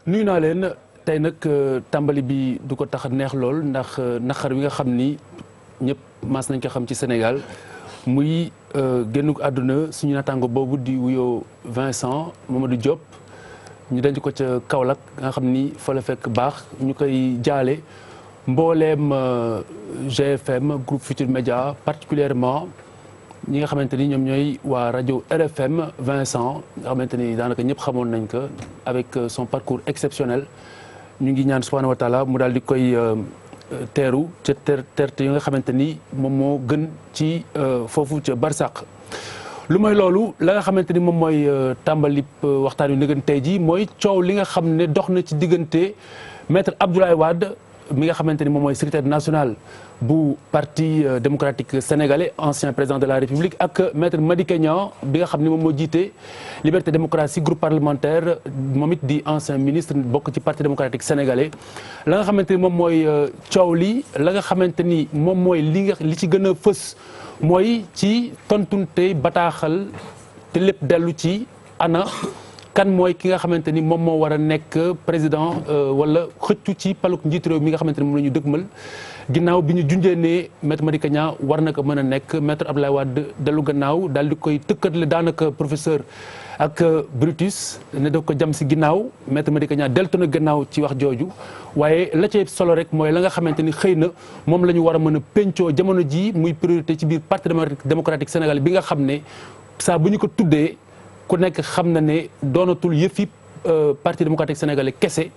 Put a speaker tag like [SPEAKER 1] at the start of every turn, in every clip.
[SPEAKER 1] nuyu naa leen tey nag tàmbali bi du ko tax a neex lool ndax naqar wi nga xam ni ñëpp mas nañ ko xam ci Sénégal muy génn ko àdduna suñu naataango boobu di wuyoo Vincent Mamadou Diop ñu denc ko ca Kaolack nga xam ni fa la fekk baax ñu koy jaale mbooleem GFM groupe Futurs Médias particulièrement ñi nga xamante ni ñoom ñooy waa rajo RFM Vincent nga xamante ni daanaka ñëpp xamoon nañ ko avec son parcours exceptionnel ñu ngi ñaan subhanahu wa taala mu daal di koy teeru ca teerte yi nga xamante ni moom moo gën ci foofu ca Barsaq. lu mooy loolu la nga xamante ni moom mooy tàmbalib waxtaan wi nëgën tey ji mooy coow li nga xam ne dox na ci diggante maître Abdoulaye Wade mi nga xamante ni moom mooy secrétaire national bu parti démocratique sénégalais ancien président de la république ak maître Madické Niang bi nga xam ni moom moo jiite liberté démocratie groupe parlementaire moom it di ancien ministre bokk ci parti démocratique sénégalais. la nga xamante ni moom mooy coow li la nga xamante ni moom mooy li ci gën a fës mooy ci tontunte bataaxal te lépp dellu ci ana kan mooy ki nga xamante ni moom moo war a nekk président wala xëccu ci paluk njiitu réew mi nga xamante ni moom la ñu dëgmal ginnaaw bi ñu junjee ne maître Madické Niang war na ko mën a nekk maître Abdoulaye Wade dellu gannaaw daal di koy tëkkatle daanaka professeur ak Brutus ne da ko jam si ginnaaw maître Madické Niang deltu na gannaaw ci wax jooju waaye la ci solo rek mooy la nga xamante ni xëy na moom la ñu war a mën a pencoo jamono ji muy priorité ci biir parti démocratique sénégalais bi nga xam ne saa bu ñu ko tuddee ku nekk xam na ne doonatul yëfi parti démocratique sénégalais kese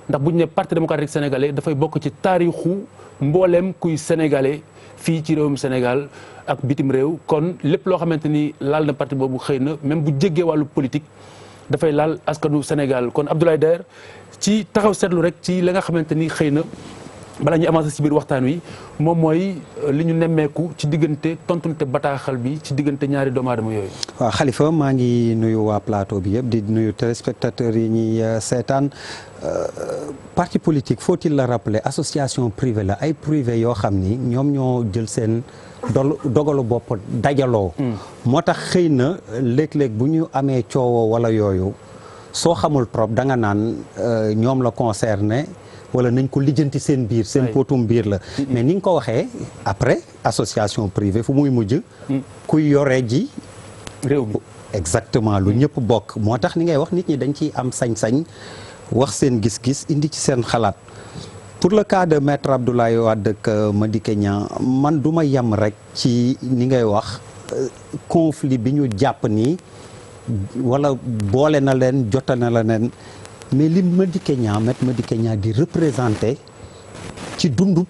[SPEAKER 1] ndax bu ñu ne parti démocratique sénégalais dafay bokk ci taarixu mbooleem kuy sénégalais fii ci réewum Sénégal ak bitim réew kon lépp loo xamante ni laal na parti boobu xëy na même bu jéggee wàllu politique dafay laal askanu Sénégal kon Abdoulaye Der ci taxaw seetlu rek ci la nga xamante ni xëy na bala ñu avancé ci biir waxtaan wi moom mooy li ñu nemmeeku ci diggante tontunte bataaxal bi ci diggante ñaari doomu aadama yooyu.
[SPEAKER 2] waaw Khalifa maa ngi nuyu waa plateau bi yëpp di nuyu téléspectateurs yi ñuy seetaan parti politique faut-il le rappeler association privée la ay privé yoo xam ni ñoom ñoo jël seen dogalu bopp dajaloo. moo tax xëy na léeg-léeg bu ñu amee coowoo wala yooyu soo xamul trop da nga naan ñoom la concerné. wala nañ ko lijjanti seen biir seen potum biir la mais ni nga ko waxee après association privée fu muy mujj kuy yore ji
[SPEAKER 1] réew mi
[SPEAKER 2] exactement lu ñëpp bokk moo tax ni ngay wax nit ñi dañ ciy am sañ-sañ wax seen gis-gis indi ci seen xalaat pour le cas de maître Abdoulaye Wade ak Madické Niang man du ma yem rek ci ni ngay wax conflit bi ñu jàpp nii wala boole na leen jota na la leen mais li Madické Niang maître Madické Niang di représenté ci dundu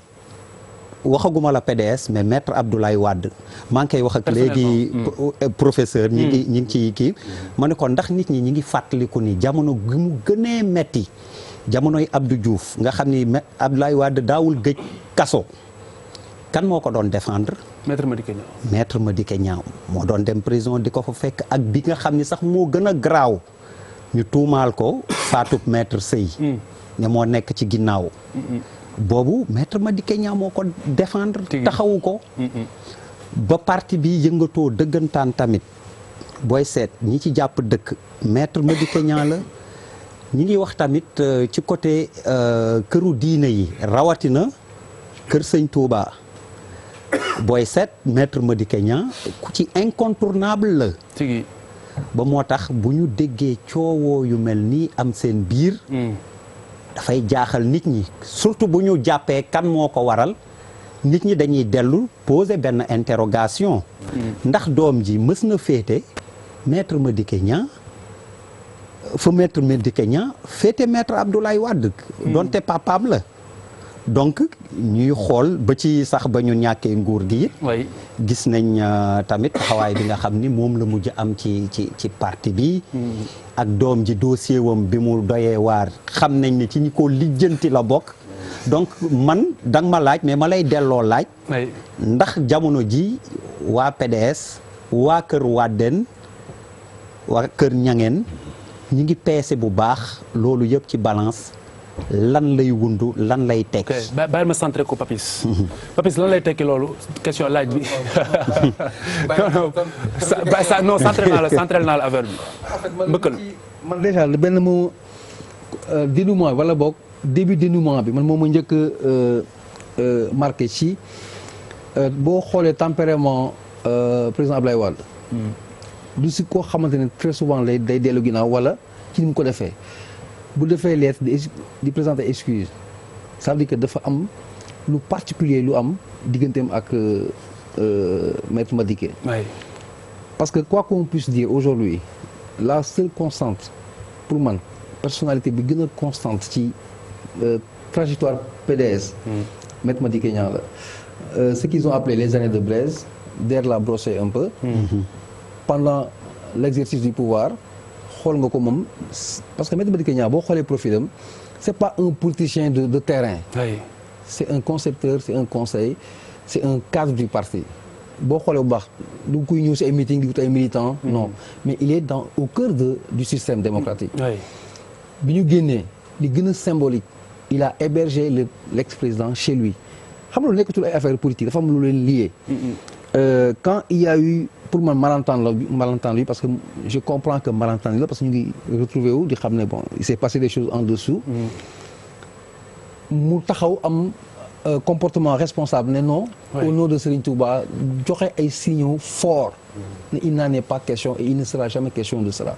[SPEAKER 2] waxaguma la PDS mais maître Abdoulaye Wade maa ngi koy wax ak léegi professeur ñi ngi ci kii ma ne ko ndax nit ñi ngi fàttaliku ni jamono gi mu gënee metti jamonoy Abdou Diouf nga xam ni Abdoulaye Wade daawul gëj kaso kan moo ko doon défendre
[SPEAKER 1] maître Madické Niang
[SPEAKER 2] maître Madické Niang moo doon dem prison di ko fa fekk ak bi nga xam ni sax moo gën a garaaw ñu tuumaal ko faatub maître Sey ne moo nekk ci ginnaaw boobu maître Madické Niang moo ko défendre taxawu ko ba parti bi yëngatoo dëggantaan tamit booy seet ñi ci jàpp dëkk maître Madické Niang la ñi ngi wax tamit ci côté këru diine yi rawatina kër Sëñ Touba booy seet maître Madické Niang ku ci incontournable la ba moo tax bu ñu déggee coowoo yu mel nii am seen biir dafay jaaxal nit ñi surtout bu ñu jàppee kan moo ko waral nit ñi dañuy dellu poser benn interrogation ndax doom ji mës na féete maître Madické Niang fa maître Madické Niang féete maître Abdoulaye Wade donte papaam la donc ñuy xool ba ci sax ba ñu ñàkkee nguur gi it gis nañ tamit taxawaay bi nga xam ni moom la mujj am ci parti bi ak doom ji dossier wam bi mu doyee waar xam nañ ne ci ñi ko lijjanti la bokk donc man danga ma laaj mais ma lay delloo laaj ndax jamono ji waa PDS waa kër Wadène waa kër Niangène ñi ngi peese bu baax loolu yëpp ci balance lan lay wundu lan lay tekki.
[SPEAKER 1] bàyyil ma centré ko Papis. Papis lan lay tekki loolu question laaj bi. non centré naa la affaire bi. mbëkkal
[SPEAKER 3] man déjà benn mu dénouement wala boog début dénouement bi man moom ma njëkk marqué ci boo xoolee tempérament président Ablaye Wade. du si koo xamante ne très souvent day dellu ginnaaw wala ci ni mu ko defee bu defee lettre di présenter excuse ça veut dire que dafa am lu particulier lu am digganteem ak maître Madické.
[SPEAKER 1] Oui.
[SPEAKER 3] Parce que quoi qu'on puisse dire aujourd'hui la seule constante pour man personnalité bi gën a constante ci trajectoire PDS. maître Madické Niang la ce qu'ils ont appelé les années de Blaise der la brossé un peu. Pendant l'exercice du pouvoir xool nga ko moom parce que maître Madické Niang boo xoolee profil am c'est pas un politicien de terrain.
[SPEAKER 1] Oui.
[SPEAKER 3] C'est un concepteur, c'est un conseil, c'est un cadre du parti. boo xoolee bu baax du kuy ñëw si ay meeting di wut ay militants. non mais il est au cœur du système démocratique. bi ñu génnee li gën a symbolique il a hébergé l'ex-président chez lui xam nga lu nekkatul ay affaires politiques dafa am lu leen lié. Quand il y a eu pour man malentendu parce que je comprends que malentendu la parce que ñu ngi retrouvé wu di xam ne bon il s'est passé des choses en dessous. mu taxaw am comportement responsable ne non. Au nom de Serigne Touba joxe ay signaux forts. ne il n'en est pas question et il ne sera jamais question de cela.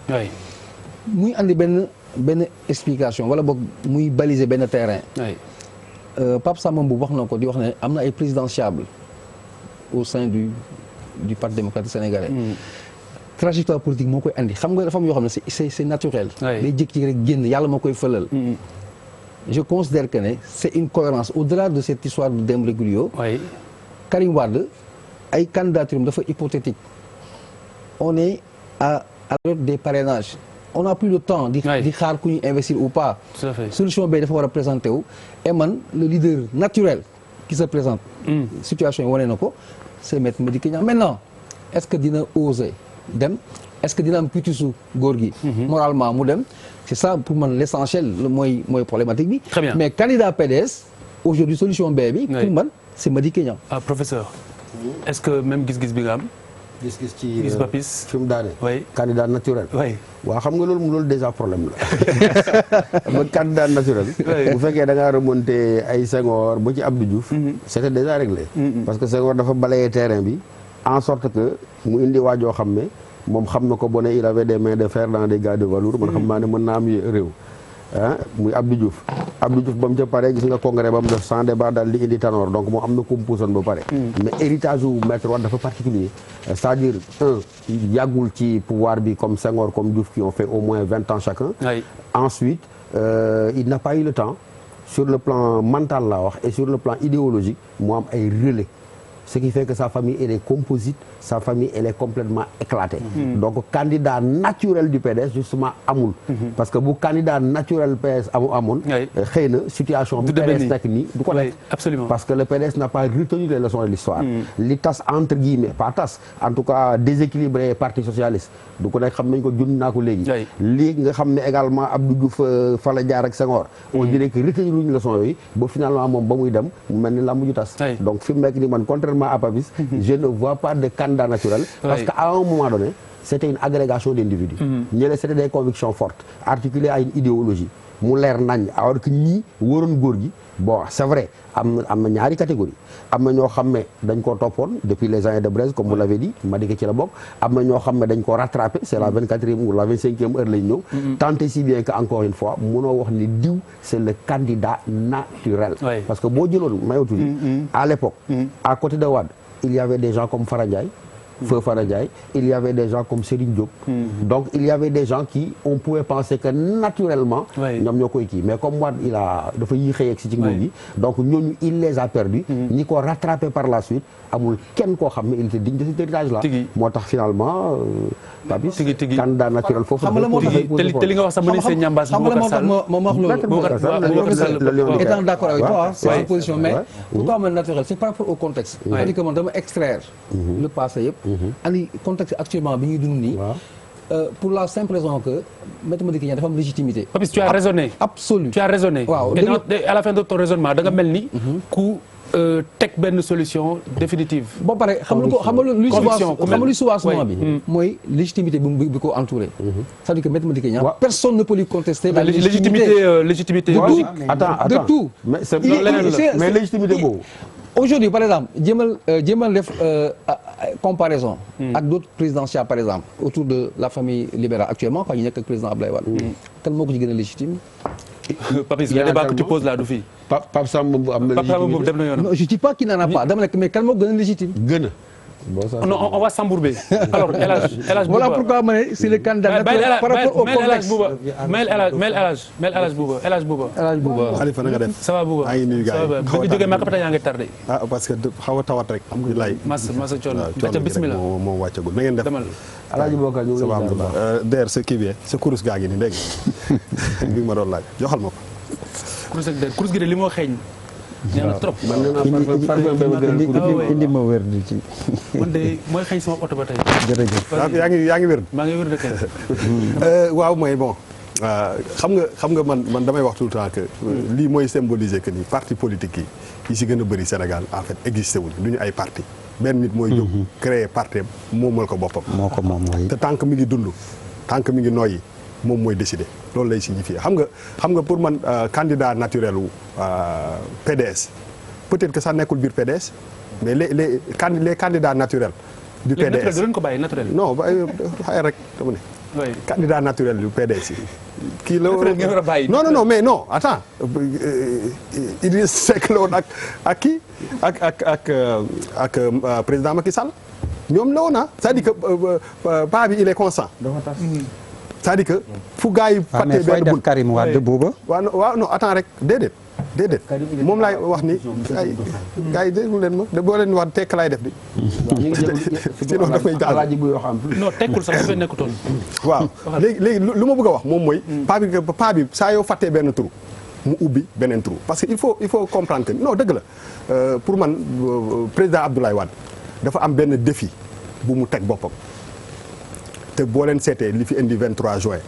[SPEAKER 3] muy andi benn explication wala boog muy baliser benn terrain. Pape Samba Mboup wax na ko di wax ne am na ay présidentiables au sein du Parti démocratique sénégalais. Trajectoire politique moo koy andi xam nga dafa am yoo xam ne c'est naturel. day jékki-jékki rek génn yàlla moo koy fëlal. Je considère que c'est une cohérence au-delà de cette histoire de Demba Gurio. Karim Wade ay candidature dafa hypothétique. On est à l'heure des parrainages. On n'a plus le temps di xaar ku ñu investir ou pas.
[SPEAKER 1] Tout à fait.
[SPEAKER 3] Solution bi dafa war a présenter wu et man le leader naturel qui se présente. situation yi wane na ko c'est maître Madické Niang. Maintenant est-ce que dina oser dem est-ce que dina am cutis góor gi. moralement mu dem. C'est ça pour man l'essentiel mooy problématique bi.
[SPEAKER 1] Très bien.
[SPEAKER 3] Mais candidat PDS aujourd'hui solution B bi. pour man c'est Madické Niang.
[SPEAKER 1] Professeur. Est-ce que même gis-gis bi nga am.
[SPEAKER 4] gis-gis ci
[SPEAKER 1] gis Papis.
[SPEAKER 4] fi mu daane.
[SPEAKER 1] oui
[SPEAKER 4] candidat naturel.
[SPEAKER 1] oui
[SPEAKER 4] waaw xam nga loolu déjà problème la. ba candidat naturel. bu fekkee da ngaa remonté ay Senghor ba ci Abdou Diouf. c'était déjà réglé. parce que Senghor dafa balayé terrain bi en sorte que mu indi waajoo xam ne. moom xam na ko boo ne il avait des mains de fer dans des gars de velours man xam naa ne mën naa am réew muy Abdou Diouf ba mu ca pare gis nga congrès ba mu def sans débat daal di indi Tanor donc moom am na ko mu puusoon ba pare mais héritage u maître Wade dafa particulier c'est-à-dire yàggul ci pouvoir bi comme Senghor comme Diouf qui ont fait au moins 20 ans chacun ensuite il n'a pas eu le temps sur le plan mental laa wax et sur le plan idéologique mu am ay relais ce qui fait que sa famille elle est composite sa famille elle est complètement éclatée. Donc candidat naturel du PDS justement amul. Parce que bu candidat naturel PDS amoon. xëy na situation bi PDS nekk nii du ko nekk.
[SPEAKER 1] Absolument.
[SPEAKER 4] Parce que le PDS n'a pas retenu les leçons de l'histoire. li tas entre guillemets pas tas en tout cas déséquilibré parti socialiste du ko nekk xam nañ ko junj naa ko léegi. lii nga xam ne également Abdou Diouf fa la jaar ak Senghor. on dirait que retenir luñu leçon yooyu ba finalement moom ba muy dem mu mel ni lamb ju tas. Donc fi mu nekk nii man contrairement à Papis je ne vois pas de candidat naturel parce qu'à un moment donné c'était une agrégation d'individus ñële c'était des convictions fortes articulées à une idéologie mu leer nañ alors que ñii waroon góor gi bon c'est vrai am na ñaari catégorie am na ñoo xam ne dañ koo toppoon depuis les années de Blaise comme vous l'avez dit Madické ci la bokk am na ñoo xam ne dañ ko rattrapé c'est la 24e ou la 25e heure lañ ñëw tant et si bien que encore une fois munoo wax ni diw c'est le candidat naturel parce que boo jëloon mayatu à l'époque à côté de Wade il y avait des gens comme Fara Ndiaye Feu Fara Ndiaye il y avait des gens comme Serigne Diop donc il y avait des gens qui on pouvait penser que naturellement ñoom ñoo koy kii mais comme Wade il a dafa yéex a yegg si ci nguur gi donc ñooñu il les a perdus ñi ko rattrapé par la suite amul kenn koo xam ne il était digne de cet héritage là moo tax finalement Papis candidat naturel foofu
[SPEAKER 1] te li nga wax sax mën nañ see ñambaas
[SPEAKER 3] Boubacar Sall étant d'accord avec toi c'est une position mais pourquoi man naturel c'est par rapport au contexte c'est-à-dire que man dama extraire le passé yëpp andi contexte actuellement bi ñuy dund nii pour la simple raison que Maître Madické Niang dafa am légitimité.
[SPEAKER 1] Papis tu as raisonné.
[SPEAKER 3] Absolu.
[SPEAKER 1] Tu as raisonné.
[SPEAKER 3] waaw
[SPEAKER 1] et à la fin de ton raisonnement da nga mel ni ku teg benn solution définitive.
[SPEAKER 3] boo pare xam nga luy soubassement bi. mooy légitimité bi ko entouré. c'est-à-dire que Maître Madické Niang personne ne peut lui contester la légitimité de tout.
[SPEAKER 4] mais légitimité boobu.
[SPEAKER 3] Aujourd'hui par exemple jéemal def comparaison ak d'autres présidentielles par exemple autour de la famille libérale actuellement quand ñu nekk ak président Abdoulaye Wade kan moo ko ci gën a légitime.
[SPEAKER 1] Papis le débat que tu poses là du fii.
[SPEAKER 4] Pape Samba Mboup am na légitimité.
[SPEAKER 1] dem na yoonam.
[SPEAKER 3] Non je dis pas qu'il n'en a pas dama nekk mais kan moo ko gën a légitime.
[SPEAKER 4] gën a.
[SPEAKER 1] non on va s'embourber. alors El Hadj
[SPEAKER 3] voilà pourquoi ma ne c'est le candidat par rapport au contexte.
[SPEAKER 1] El Hadj Bouba.
[SPEAKER 5] Khalifa na nga def.
[SPEAKER 1] ça va Bouba
[SPEAKER 5] maa ngi nuyu gars yi.
[SPEAKER 1] ba nga jógee Makka yaa ngi tardé.
[SPEAKER 5] ah parce que xaw a tawat rek. alhamdulilah.
[SPEAKER 1] masa coono.
[SPEAKER 5] coono
[SPEAKER 1] bismillah
[SPEAKER 5] moo wàccagul na ngeen def.
[SPEAKER 1] demal
[SPEAKER 4] Alaaji Bokar ñu ngi lay
[SPEAKER 5] alhamdulilah der sa kii bi sa kurus gaa ngi nii dégg nga bi ma doon laaj joxal ma ko.
[SPEAKER 1] kurus gi de li moo xeeñ. nee na trop.
[SPEAKER 4] man nee naa
[SPEAKER 2] indi ma wér di ci.
[SPEAKER 1] man de mooy xeeñ sama oto ba tey.
[SPEAKER 2] jërëjëf.
[SPEAKER 5] yaa ngi wér.
[SPEAKER 1] maa ngi wér de kay.
[SPEAKER 5] waaw mooy bon xam nga man damay wax tout le temps que lii mooy symboliser que ni parti politique yi si gën a bëri Sénégal en fait existé wuñ du ñu ay parti benn nit mooy jóg créer parti moomal ko boppam.
[SPEAKER 2] moo ko moom mooy.
[SPEAKER 5] te tant que mi ngi dund tant que mi ngi noyyi moom mooy décider loolu lay signifier xam nga pour man candidat naturel wu PDS peut-être que sax nekkul biir PDS mais les candidats naturels du PDS
[SPEAKER 1] naturel du leen ko bàyyi naturel.
[SPEAKER 5] non xëy rek dama ne.
[SPEAKER 1] oui
[SPEAKER 5] candidat naturel du PDS yi. kii la
[SPEAKER 1] ngeen war a bàyyi.
[SPEAKER 5] non mais non attends Idriss Seck la woon ak kii ak président Macky Sall ñoom la woon c'est-à-dire que pas bi il est constant. c'est-à-dire que fu gars yi fàttee benn bul
[SPEAKER 2] Karim Wade booba.
[SPEAKER 5] waaw non attends rek déedéet moom laay wax ni ay gars yi déglu leen ma boo leen wax tekk laay def di. sinon dafay daal
[SPEAKER 4] Alaaji buy wax am
[SPEAKER 1] non tekkul sax dafay nekkutoon.
[SPEAKER 5] waaw léegi lu ma bëgg a wax moom mooy. paa bi saa yoo fàttee benn trou mu ubbi beneen trou parce que il faut comprendre que non dëgg la pour man président Abdoulaye Wade dafa am benn défi bu mu teg boppam. te boo leen seetee li fi indi 23 juin.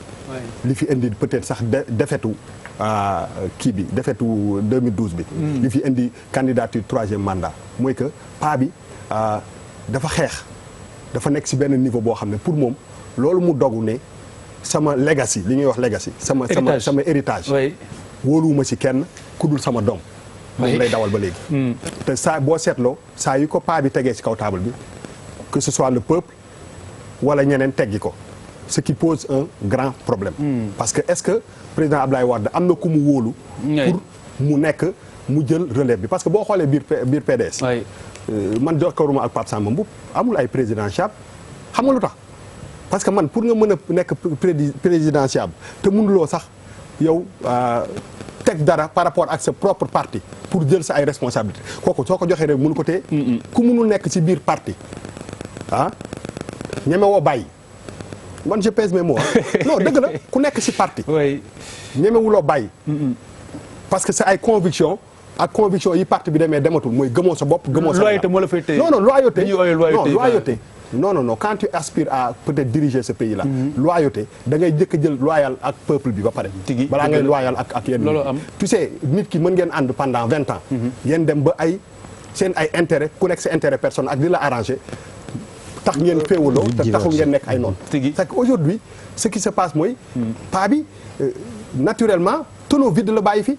[SPEAKER 5] li fi indi peut-être sax defetu kii bi defetu 2012 bi. li fi indi candidature 3e mandat mooy que paa bi dafa xeex dafa nekk ci benn niveau boo xam ne pour moom loolu mu dogu ne sama legacy li ñuy wax legacy. sama héritage. wóoluwuma ci kenn ku dul sama doom. moom lay dawal ba léegi. te saa boo seetloo saa yu ko paa bi tegee ci kaw table bi que ce soit le peuple. wala ñeneen teggi ko ce qui pose un grand problème. parce que est-ce que président Abdoulaye Wade am na ku mu wóolu. pour mu jël relève bi parce que boo xoolee biir PDS. man jokkaruma ak Pape Samba Mboup amul ay présidentiable xam nga lu tax parce que man pour nga mën a nekk présidentiable te mënuloo sax yow teg dara par rapport ak sa propre parti pour jël sa ay responsabilité kooku soo ko joxee rek mënu ko téye. ku mënul nekk ci biir parti ñeme woo bàyyi man je pèse mes mots non dëgg la ku nekk ci parti. ñemewuloo bàyyi. parce que c'est ay conviction ak conviction yi parti bi dematul mooy gëmoo sa bopp. gëmoo sa
[SPEAKER 1] loyauté moo la fay téye.
[SPEAKER 5] non loyauté non quand tu aspires à peut-être diriger ce pays là. loyauté da ngay jëkk jël loyal ak peuple bi ba pare. balaa ngay loyal ak yenn.
[SPEAKER 1] loolu am
[SPEAKER 5] tu sais nit ki mën ngeen ànd pendant 20 ans. ngeen dem ba seen ay intérêt ku nekk sa intérêt personnel ak li la arrangé. tax ngeen féewaloo te taxul ngeen nekk ay noonu. c'est que aujourd'hui ce qui se passe mooy. paa bi naturellement tonneau vide la bàyyi fi.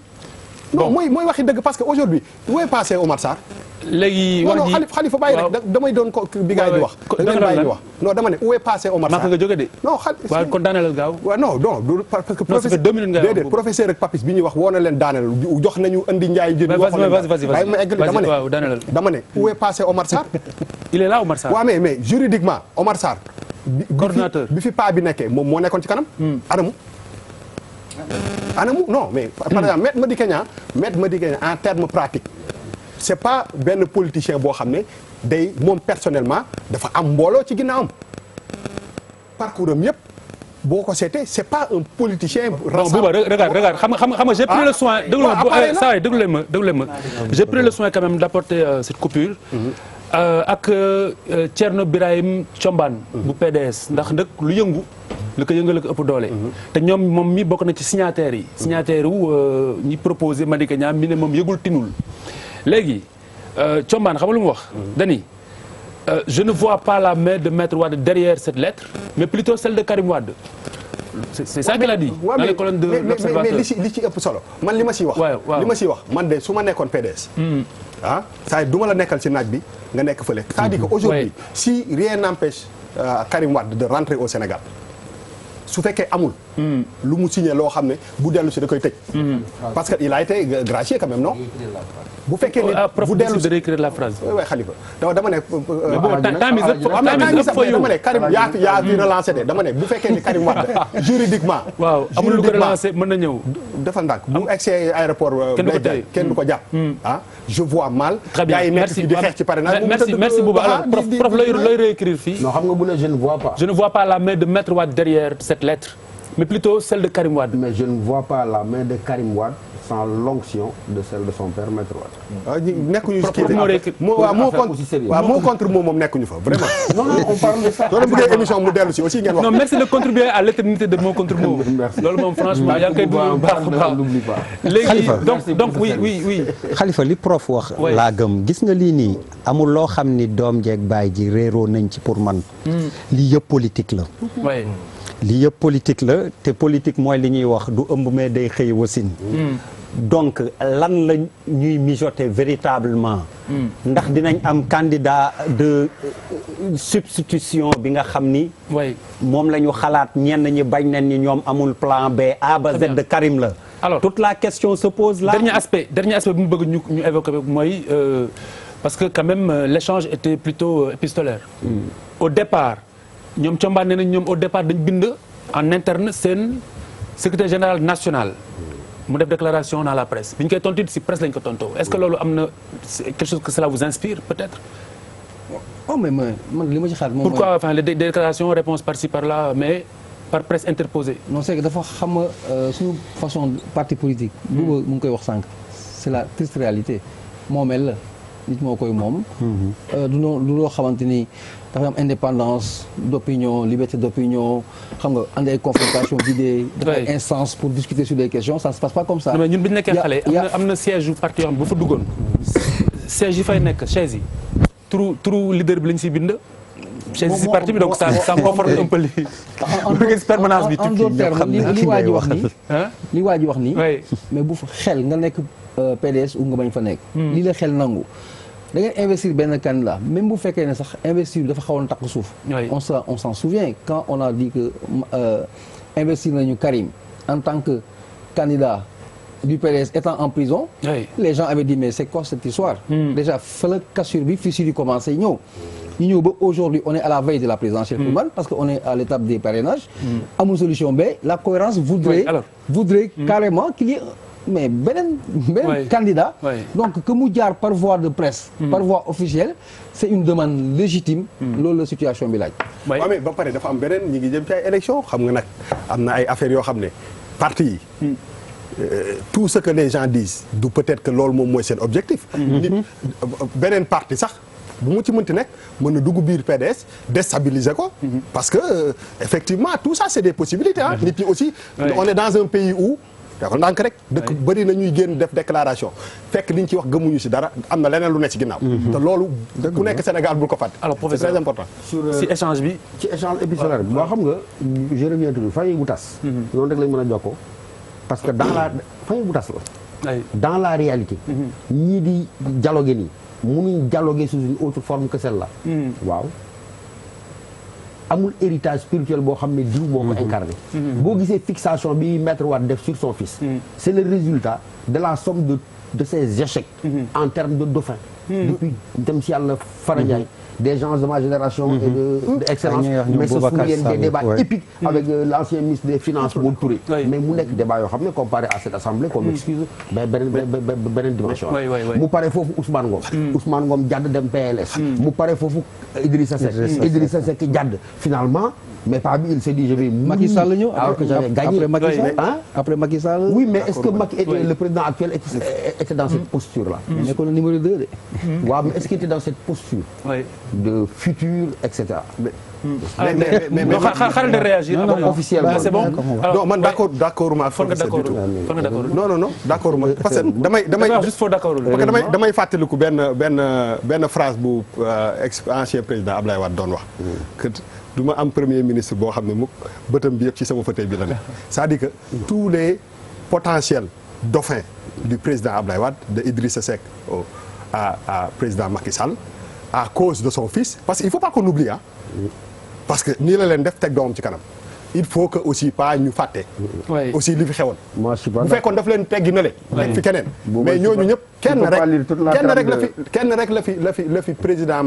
[SPEAKER 5] non mooy waxi dëgg parce que aujourd'hui où est passé Omar Sarr.
[SPEAKER 1] léegi wax ji
[SPEAKER 5] non Khalifa bàyyi rek damay doon ko bi gars yi di wax. da ngeen bàyyi di wax non dama ne où est passé Omar Sarr.
[SPEAKER 1] maa nga jóge de.
[SPEAKER 5] non Khalifa
[SPEAKER 1] waaw kon daanelal gaaw.
[SPEAKER 5] waaw non parce que.
[SPEAKER 1] non ça fait 2 minutes nga
[SPEAKER 5] déedéet professeur ak Papis bi ñuy wax woo na leen daaneel jox nañu indi njaay jën.
[SPEAKER 1] vas-y
[SPEAKER 5] ma egg dama ne où est passé Omar Sarr.
[SPEAKER 1] il est là Omar Sarr.
[SPEAKER 5] waaw mais juridiquement Omar Sarr.
[SPEAKER 1] coordinateur
[SPEAKER 5] bi fi paa bi nekkee moom moo nekkoon ci kanam. anamu non mais par exemple Maître Madické Niang en terme pratique c'est pas benn politicien boo xam ne day moom personnellement dafa am mbooloo ci ginnaawam parcours am yëpp boo ko seetee c'est pas un politicien.
[SPEAKER 1] bon Bouba regarde xam nga j'ai pris le soin. déglu ma j'ai pris le soin quand même d'apporter cette coupure. ak Thierno Birahim Thiombane bu PDS ndax nag lu yëngu lu ko yëngal ko ëpp doole. te moom mi bokk na ci signataires yi. signataire wu ñi proposé Madické Niang mi ne moom yëgul tinul léegi Thiombane xam nga lu mu wax. dani je ne vois pas la main de Maître Wade derrière cette lettre mais plutôt celle de Karim Wade. c'est ça qu'il a dit. dans les colonnes de l'Observateur
[SPEAKER 5] mais li ci ëpp solo man li ma siy wax. li ma siy wax man de su ma nekkoon PDS. saa du ma la nekkal ci naaj bi nga nekk fële. c'est-à-dire que aujourd'hui si rien n'empêche Karim Wade de rentrer au Sénégal. su fekkee amul. lu mu signé loo xam ne bu dellu si da koy tëj. parce que il a été gracié quand même non. bu fekkee ni bu dellu si
[SPEAKER 1] de réécrire la phrase.
[SPEAKER 5] oui Khalifa dama ne.
[SPEAKER 1] dama
[SPEAKER 5] ne Karim yaa fi relancé de dama ne bu fekkee ni Karim Wade juridiquement.
[SPEAKER 1] waaw amul lu ko relancé mën na ñëw.
[SPEAKER 5] defal ndànk bu egsee aéroport. kenn du ko jàpp. je vois mal.
[SPEAKER 1] très bien merci
[SPEAKER 5] di xeex ci parrainage.
[SPEAKER 1] merci beaucoup alors prof looy réécrire fii.
[SPEAKER 4] non xam nga bu ne je ne vois pas.
[SPEAKER 1] je ne vois pas la main de Maître Wade derrière cette lettre mais plutôt celle de Karim Wade.
[SPEAKER 4] mais je ne vois pas la main de Karim Wade sans l'onction de celle de son père Maître Wade.
[SPEAKER 5] nekkuñu si kii moo contre moom nekkuñu fa vraiment.
[SPEAKER 4] non on parle de ça.
[SPEAKER 5] soo leen bëggee émission mu dellu si aussi ngeen wax.
[SPEAKER 1] non merci de contribuer à l'éternité de mot contre mot. loolu moom franchement yaa ngi koy dund baax a léegi donc oui.
[SPEAKER 2] Khalifa li prof wax. laa gëm gis nga lii nii amul loo xam ni doom jeeg baay ji réeroo nañ ci pour man. lii yëpp politique la. lii yëpp politique la te politique mooy li ñuy wax du ëmb mais day xëy wasin. donc lan la ñuy mijoter véritablement. ndax dinañ am candidat de substitution bi nga xam ni. moom la ñu xalaat ñenn ñi bañ nañ ni ñoom amul plan B A ba Z de Karim la.
[SPEAKER 1] alors
[SPEAKER 2] toute la question se pose là.
[SPEAKER 1] dernier aspect bu mu bëgg ñu évoquer mooy parce que quand même l'échange était plutôt épistolaire. au départ. ñoom Thiombane nee nañ ñoom au départ dañ bind en interne seen secrétaire général national mu def déclaration dans la presse bi ñu koy tontu si presse lañ ko tontoo est-ce que loolu am na quelque chose que cela vous inspire peut-être.
[SPEAKER 3] oh mais man li ma ci xaar moom
[SPEAKER 1] pourquoi enfin les déclarations réponses par-ci par-là mais par presse interposée.
[SPEAKER 3] non c'est que dafa xam suñu façon parti politique. bu mu ngi koy wax sànq c'est la triste réalité moomeel la nit moo koy moom. du loo xamante ni. dafa am indépendance d'opinion liberté d'opinion xam nga andi ay confrontation d'idées dafa ay instance pour discuter sur des questions ça se passe pas comme ça.
[SPEAKER 1] mais ñun bi ñu nekkee xale am na siège yu parti yoo xam bu fa duggoon siège yi fay nekk chaise yi turu leader bi lañ siy bind. chaise si parti bi donc ça conforte un peu permanence bi.
[SPEAKER 3] en d'autres termes li waa ji wax nii. li waa ji wax nii. mais bu fa xel nga nekk PDS ou nga bañ fa nekk. li la xel nangu. da ngeen investir benn candidat même bu fekkee ne sax investir dafa xawoon takk suuf. on s'en souvient quand on a dit que investir nañu Karim en tant que candidat du PDS étant en prison. les gens avaient dit mais c'est quoi cette histoire. déjà fa la cassure bi fissure yi commencé ñëw. ñu ñëw ba aujourd'hui on est à la veille de la présidentielle pour man parce que on est à l'étape des parrainages. amul solution B la cohérence voudrait carrément qu'il y ait mais beneen candidat donc que mu jaar par voie de presse par voie officielle c'est une demande légitime loolu la situation bi laaj
[SPEAKER 5] waaw mais ba pare dafa am beneen ñi ngi jëm ci ay élection xam nga nag am na ay affaires yoo xam ne parti yi tout ce que les gens disent du peut-être que loolu moom mooy seen objectif nit beneen parti sax bu mu ci mënti nekk mën na dugg biir PDS déstabiliser ko parce que effectivement tout ça c'est des possibilités nit ñi aussi on est dans un pays où dafa ndànk rek dëkk bëri na ñuy génn def déclaration fekk liñ ci wax gëmuñu ci dara am na leneen lu ne ci ginnaaw te loolu ku nekk Sénégal bul ko fàtte
[SPEAKER 1] alors professeur
[SPEAKER 5] c'est très important
[SPEAKER 1] si échange bi
[SPEAKER 4] ci échange épistolaire bi boo xam nga je reviens toujours famille bu tas noonu rek lañ mën a jokkoo parce que dans la famille bu tas la dans la réalité ñii di dialoguer nii mënuñ dialoguer sous une autre forme que celle-là waaw amul héritage spirituel boo xam ne diw moo ko incarné boo gisee fixation bi Maître Wade def sur son fils c'est le résultat de la somme de ses échecs en termes de dauphin depuis dem si yàlla Fara Ndiaye des gens de ma génération et de excellence mais se souviennent des débats épiques avec l'ancien ministre des finances Mol Touré mais mu nekk débat yoo xam ne comparé à cette assemblée qu'on m'excuse mais beneen dimension mu pare foofu Ousmane Ngom jadd dem PLS mu pare foofu Idrissa Seck jadd finalement mais pas bi il s'est dit je vais
[SPEAKER 3] Macky Sall ñëw
[SPEAKER 4] alors que j'avais gagné.
[SPEAKER 3] Après Macky Sall.
[SPEAKER 4] Oui, mais est-ce que Macky était le président actuel était dans cette posture-là?
[SPEAKER 3] Il nekkoon numéro 2 de.
[SPEAKER 4] waaw, mais est-ce qu'il était dans cette posture de futur, etc.
[SPEAKER 5] mais
[SPEAKER 1] xaaral de réagir.
[SPEAKER 4] officiellement
[SPEAKER 1] c'est bon.
[SPEAKER 5] non man d'accord ma
[SPEAKER 1] fan nga d'accord
[SPEAKER 5] non d'accord ma parce que damay
[SPEAKER 1] juste foo d'accord
[SPEAKER 5] parce que damay fàttaliku benn phrase bu ancien président Ablaye Wade doon wax que du ma am premier ministre boo xam ne mukk bëtam bi yëpp ci sama fauteuil bi la ne c'est-à-dire que tous les potentiels dauphins du président Ablaye Wade de Idrissa Seck à président Macky Sall à cause de son fils parce que il faut pas qu'on oublie parce que nii la leen def teg doomam ci kanam il faut que aussi pas ñu fàtte. aussi li fi xewoon. bu fekkoon daf leen teggi na le teg fi keneen. mais ñooñu ñëpp kenn rek la fi président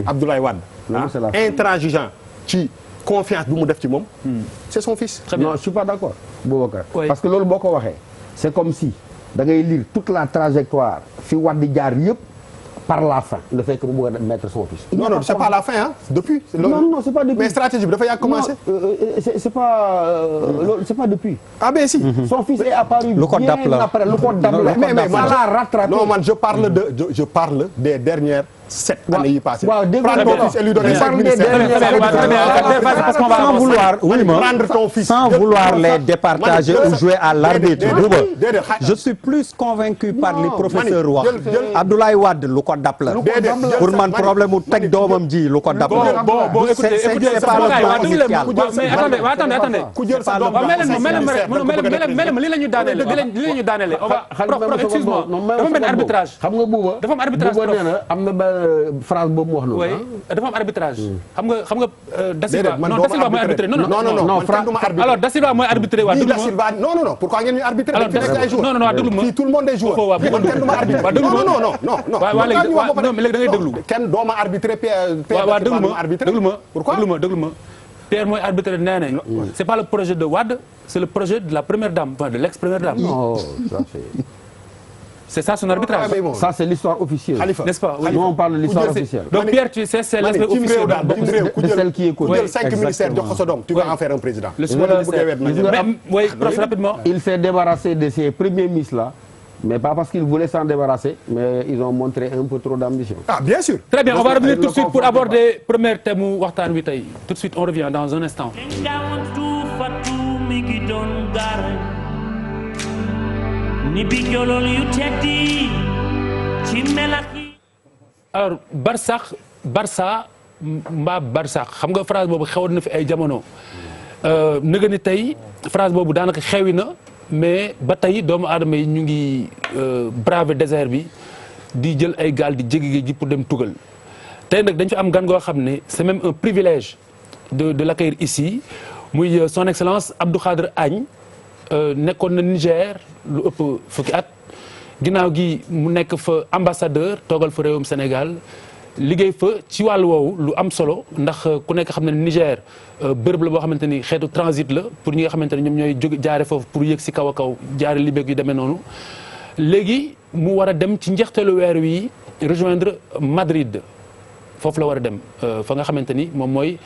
[SPEAKER 5] Abdoulaye Wade. intransigeant ci confiance bi mu def ci moom. c'est son fils.
[SPEAKER 4] non je suis pas d'accord Boubacar. parce que loolu boo ko waxee. c'est comme si da ngay lire toute la trajectoire fi Wade jaar yëpp. par la fin le fait que mu bëgg a mettre son fils.
[SPEAKER 5] non c'est pas la fin hein depuis.
[SPEAKER 4] non c'est pas depuis
[SPEAKER 5] mais stratégie bi dafa yàgg commencé.
[SPEAKER 4] c'est pas depuis.
[SPEAKER 5] ah ben si.
[SPEAKER 4] son fils est apparu
[SPEAKER 2] lu ko dab la
[SPEAKER 4] après lu ko dab la.
[SPEAKER 5] mais
[SPEAKER 4] man la rattrapé.
[SPEAKER 5] non man je parle des dernières 7 années yi passées.
[SPEAKER 4] waaw dégg
[SPEAKER 5] prendre ton fils et lui donner 5 ministères.
[SPEAKER 2] sans vouloir oui ma
[SPEAKER 5] prendre ton fils.
[SPEAKER 2] sans vouloir les départager ou jouer à l'arbitre. je suis plus convaincu par li professeur wax. Abdoulaye Wade lu ko dab la. pour man problème mu teg doomam ji lu ko dab la.
[SPEAKER 1] bon écoutez
[SPEAKER 2] c'est pas le plan initial.
[SPEAKER 1] mais attendez
[SPEAKER 5] ku jël sa doom
[SPEAKER 1] mais li la ñu daanele on va excuse-moi dafa mel arbitrage.
[SPEAKER 4] xam nga Bouba
[SPEAKER 1] dafa am arbitrage
[SPEAKER 4] Bouba nee na am na benn phrase boobu mu wax noonu.
[SPEAKER 1] oui dafa am arbitrage. xam nga Da Silva
[SPEAKER 5] man
[SPEAKER 1] non Da Silva mooy arbitré non alors Da Silva mooy arbitré waa déglu ma
[SPEAKER 5] non pourquoi ngeen ñu arbitré
[SPEAKER 1] alors non déglu ma
[SPEAKER 5] fii tout le monde est joueur
[SPEAKER 1] waaw
[SPEAKER 5] kenn du ma arbitré non
[SPEAKER 1] waaw léegi da ngay déglu
[SPEAKER 5] kenn doo ma arbitré
[SPEAKER 1] waaw déglu ma Pierre mooy arbitré nee nañ c'est pas le projet de Wade c'est le projet de la première dame enfin de l'ex-première dame.
[SPEAKER 4] non
[SPEAKER 1] c'est ça son arbitrage.
[SPEAKER 4] Ça c'est l'histoire officielle.
[SPEAKER 1] N'est-ce pas? Oui.
[SPEAKER 4] Nous on parle de l'histoire officielle.
[SPEAKER 1] Donc Pierre tu sais c'est l'aspect officiel
[SPEAKER 4] de celle qui est connue.
[SPEAKER 5] ku jël 5 ministères jox ko sa doom tu vas en faire un président.
[SPEAKER 1] Oui, prof rapidement.
[SPEAKER 4] Il s'est débarrassé de ces premiers ministres là. Mais pas parce qu'ils voulaient s'en débarrasser, mais ils ont montré un peu trop d'ambition.
[SPEAKER 5] Ah, bien sûr.
[SPEAKER 1] Très bien, on va revenir tout de suite pour aborder premier thème mu waxtaan wi tey. Tout de suite, on revient dans un instant. Alors, Barça xam nga phrase boobu xewoon na fi ay jamono. Nëgë ni tey phrase boobu daanaka xewi na. mais ba tey doomu aadama yi ñu ngi braver désert bi di jël ay gaal di jéggi géej gi pour dem tugal tey nag dañ fi am gan goo xam ne c'est même un privilège de l'accueillir ici muy son excellence Abdou Khadre Agne nekkoon na Niger lu ëpp fukki at ginnaaw gi mu nekk fa ambassadeur toogal fa réewum Sénégal liggéey fa ci wàllu woowu lu am solo ndax ku nekk xam ne Niger bërëb la boo xamante ni xeetu transit la pour ñi nga xamante ne ñoom ñooy jóge jaare foofu pour yëg si kaw a kaw jaare Libye yu demee noonu léegi mu war a dem ci njeexteelu weer wi rejoindre Madrid foofu la war a dem fa nga xamante ni moom mooy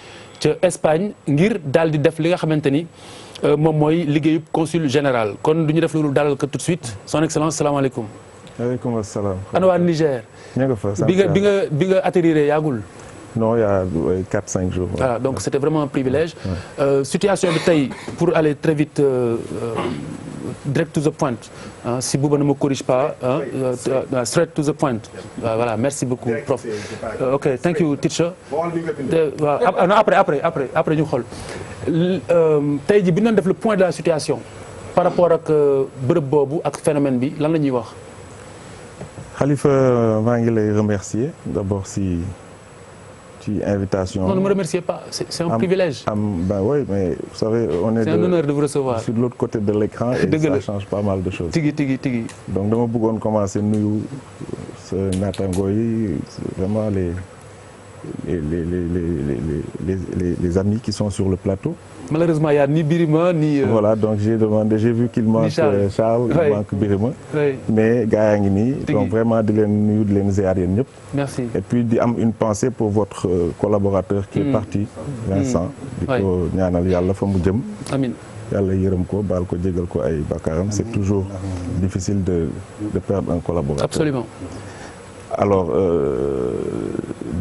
[SPEAKER 1] ca Espagne ngir daal di def li nga xamante ni moom mooy liggéeyu consul général kon du ñu def loolu dalal ko tout de suite son excellence salaamaaleykum.
[SPEAKER 6] waaleykum salaam.
[SPEAKER 1] ana waa Niger. bi nga atterrir yàggul.
[SPEAKER 6] non il y a 4-5 jours.
[SPEAKER 1] Voilà, donc c'était vraiment un privilège. Situation bi tey pour aller très vite direct to the point si Bouba ne me corrige pas straight to the point voilà merci beaucoup prof. Ok thank you teacher. waaw après ñu xool tey ji bi ñu doon def le point de la situation par rapport ak bërëb boobu ak phénomène bi lan la ñuy wax.
[SPEAKER 6] Khalifa maa ngi lay remercier d'abord si invitation.
[SPEAKER 1] Non, ne me remerciez pas, c'est un privilège.
[SPEAKER 6] Ben oui, mais vous savez,
[SPEAKER 1] c'est un honneur de vous recevoir.
[SPEAKER 6] Sur l'autre côté de l'écran et ça change pas mal de choses.
[SPEAKER 1] Tigi.
[SPEAKER 6] Donc dama bëggoon commencer nuyu sa naataango yi vraiment les amis qui sont sur le plateau.
[SPEAKER 1] Malheureusement, il y a ni Birima ni.
[SPEAKER 6] Voilà, donc j'ai vu qu'il manque Charles, il manque Birima. Mais gars yaa ngi nii. donc vraiment di leen nuyu di leen ziar yéen ñëpp.
[SPEAKER 1] Merci.
[SPEAKER 6] Et puis di am une pensée pour votre collaborateur qui est parti, Vincent. di ko ñaanal yàlla fa mu jëm.
[SPEAKER 1] Amiin.
[SPEAKER 6] Yàlla yërëm ko baal ko jégal ko ay bakkaaram. C'est toujours difficile de perdre un collaborateur.
[SPEAKER 1] Absolument.
[SPEAKER 6] Alors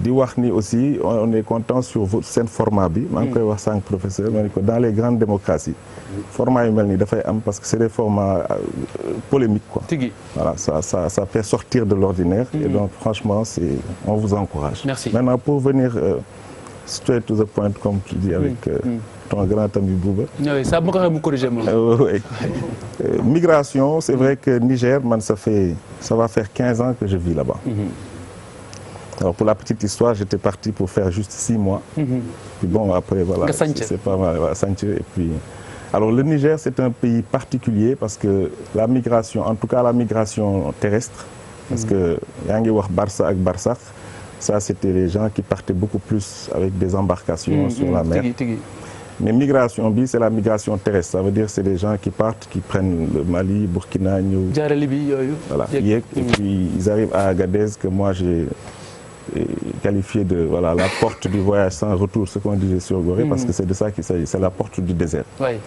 [SPEAKER 6] di wax ni aussi on est content sur seen format bi. maa ngi koy wax sànq professeur ma ne ko dans les grandes démocraties. format yu mel nii dafay am parce que c'est des formats polémiques quoi.
[SPEAKER 1] Tigi.
[SPEAKER 6] Voilà, ça fait sortir de l'ordinaire. Et donc franchement on vous encourage.
[SPEAKER 1] Merci.
[SPEAKER 6] Maintenant pour venir straight to the point comme tu dis avec ton grand ami Bouba.
[SPEAKER 1] Oui, ça me quand même corriger moi.
[SPEAKER 6] Migration, c'est vrai que Niger, man, ça va faire 15 ans que je vis là-bas. Alors pour la petite histoire, j'étais parti pour faire juste 6 mois. Puis bon, après voilà, c'est pas mal, voilà, et puis alors le Niger, c'est un pays particulier parce que la migration, en tout cas la migration terrestre, parce que yaa ngi wax Barça ak Barsakh, ça c'était les gens qui partaient beaucoup plus avec des embarcations sur la mer. Mais migration bi, c'est la migration terrestre. Ça veut dire c'est des gens qui partent, qui prennent le Mali, Burkina, ñëw.
[SPEAKER 1] Jaare Libye yooyu.
[SPEAKER 6] Voilà, yéeg et puis ils arrivent à Agadez que moi j'ai qualifié de voilà la porte du voyage sans retour, ce qu'on disait sur Gorée, parce que c'est de ça qu'il s'agit, c'est la porte du désert.
[SPEAKER 1] Ouais.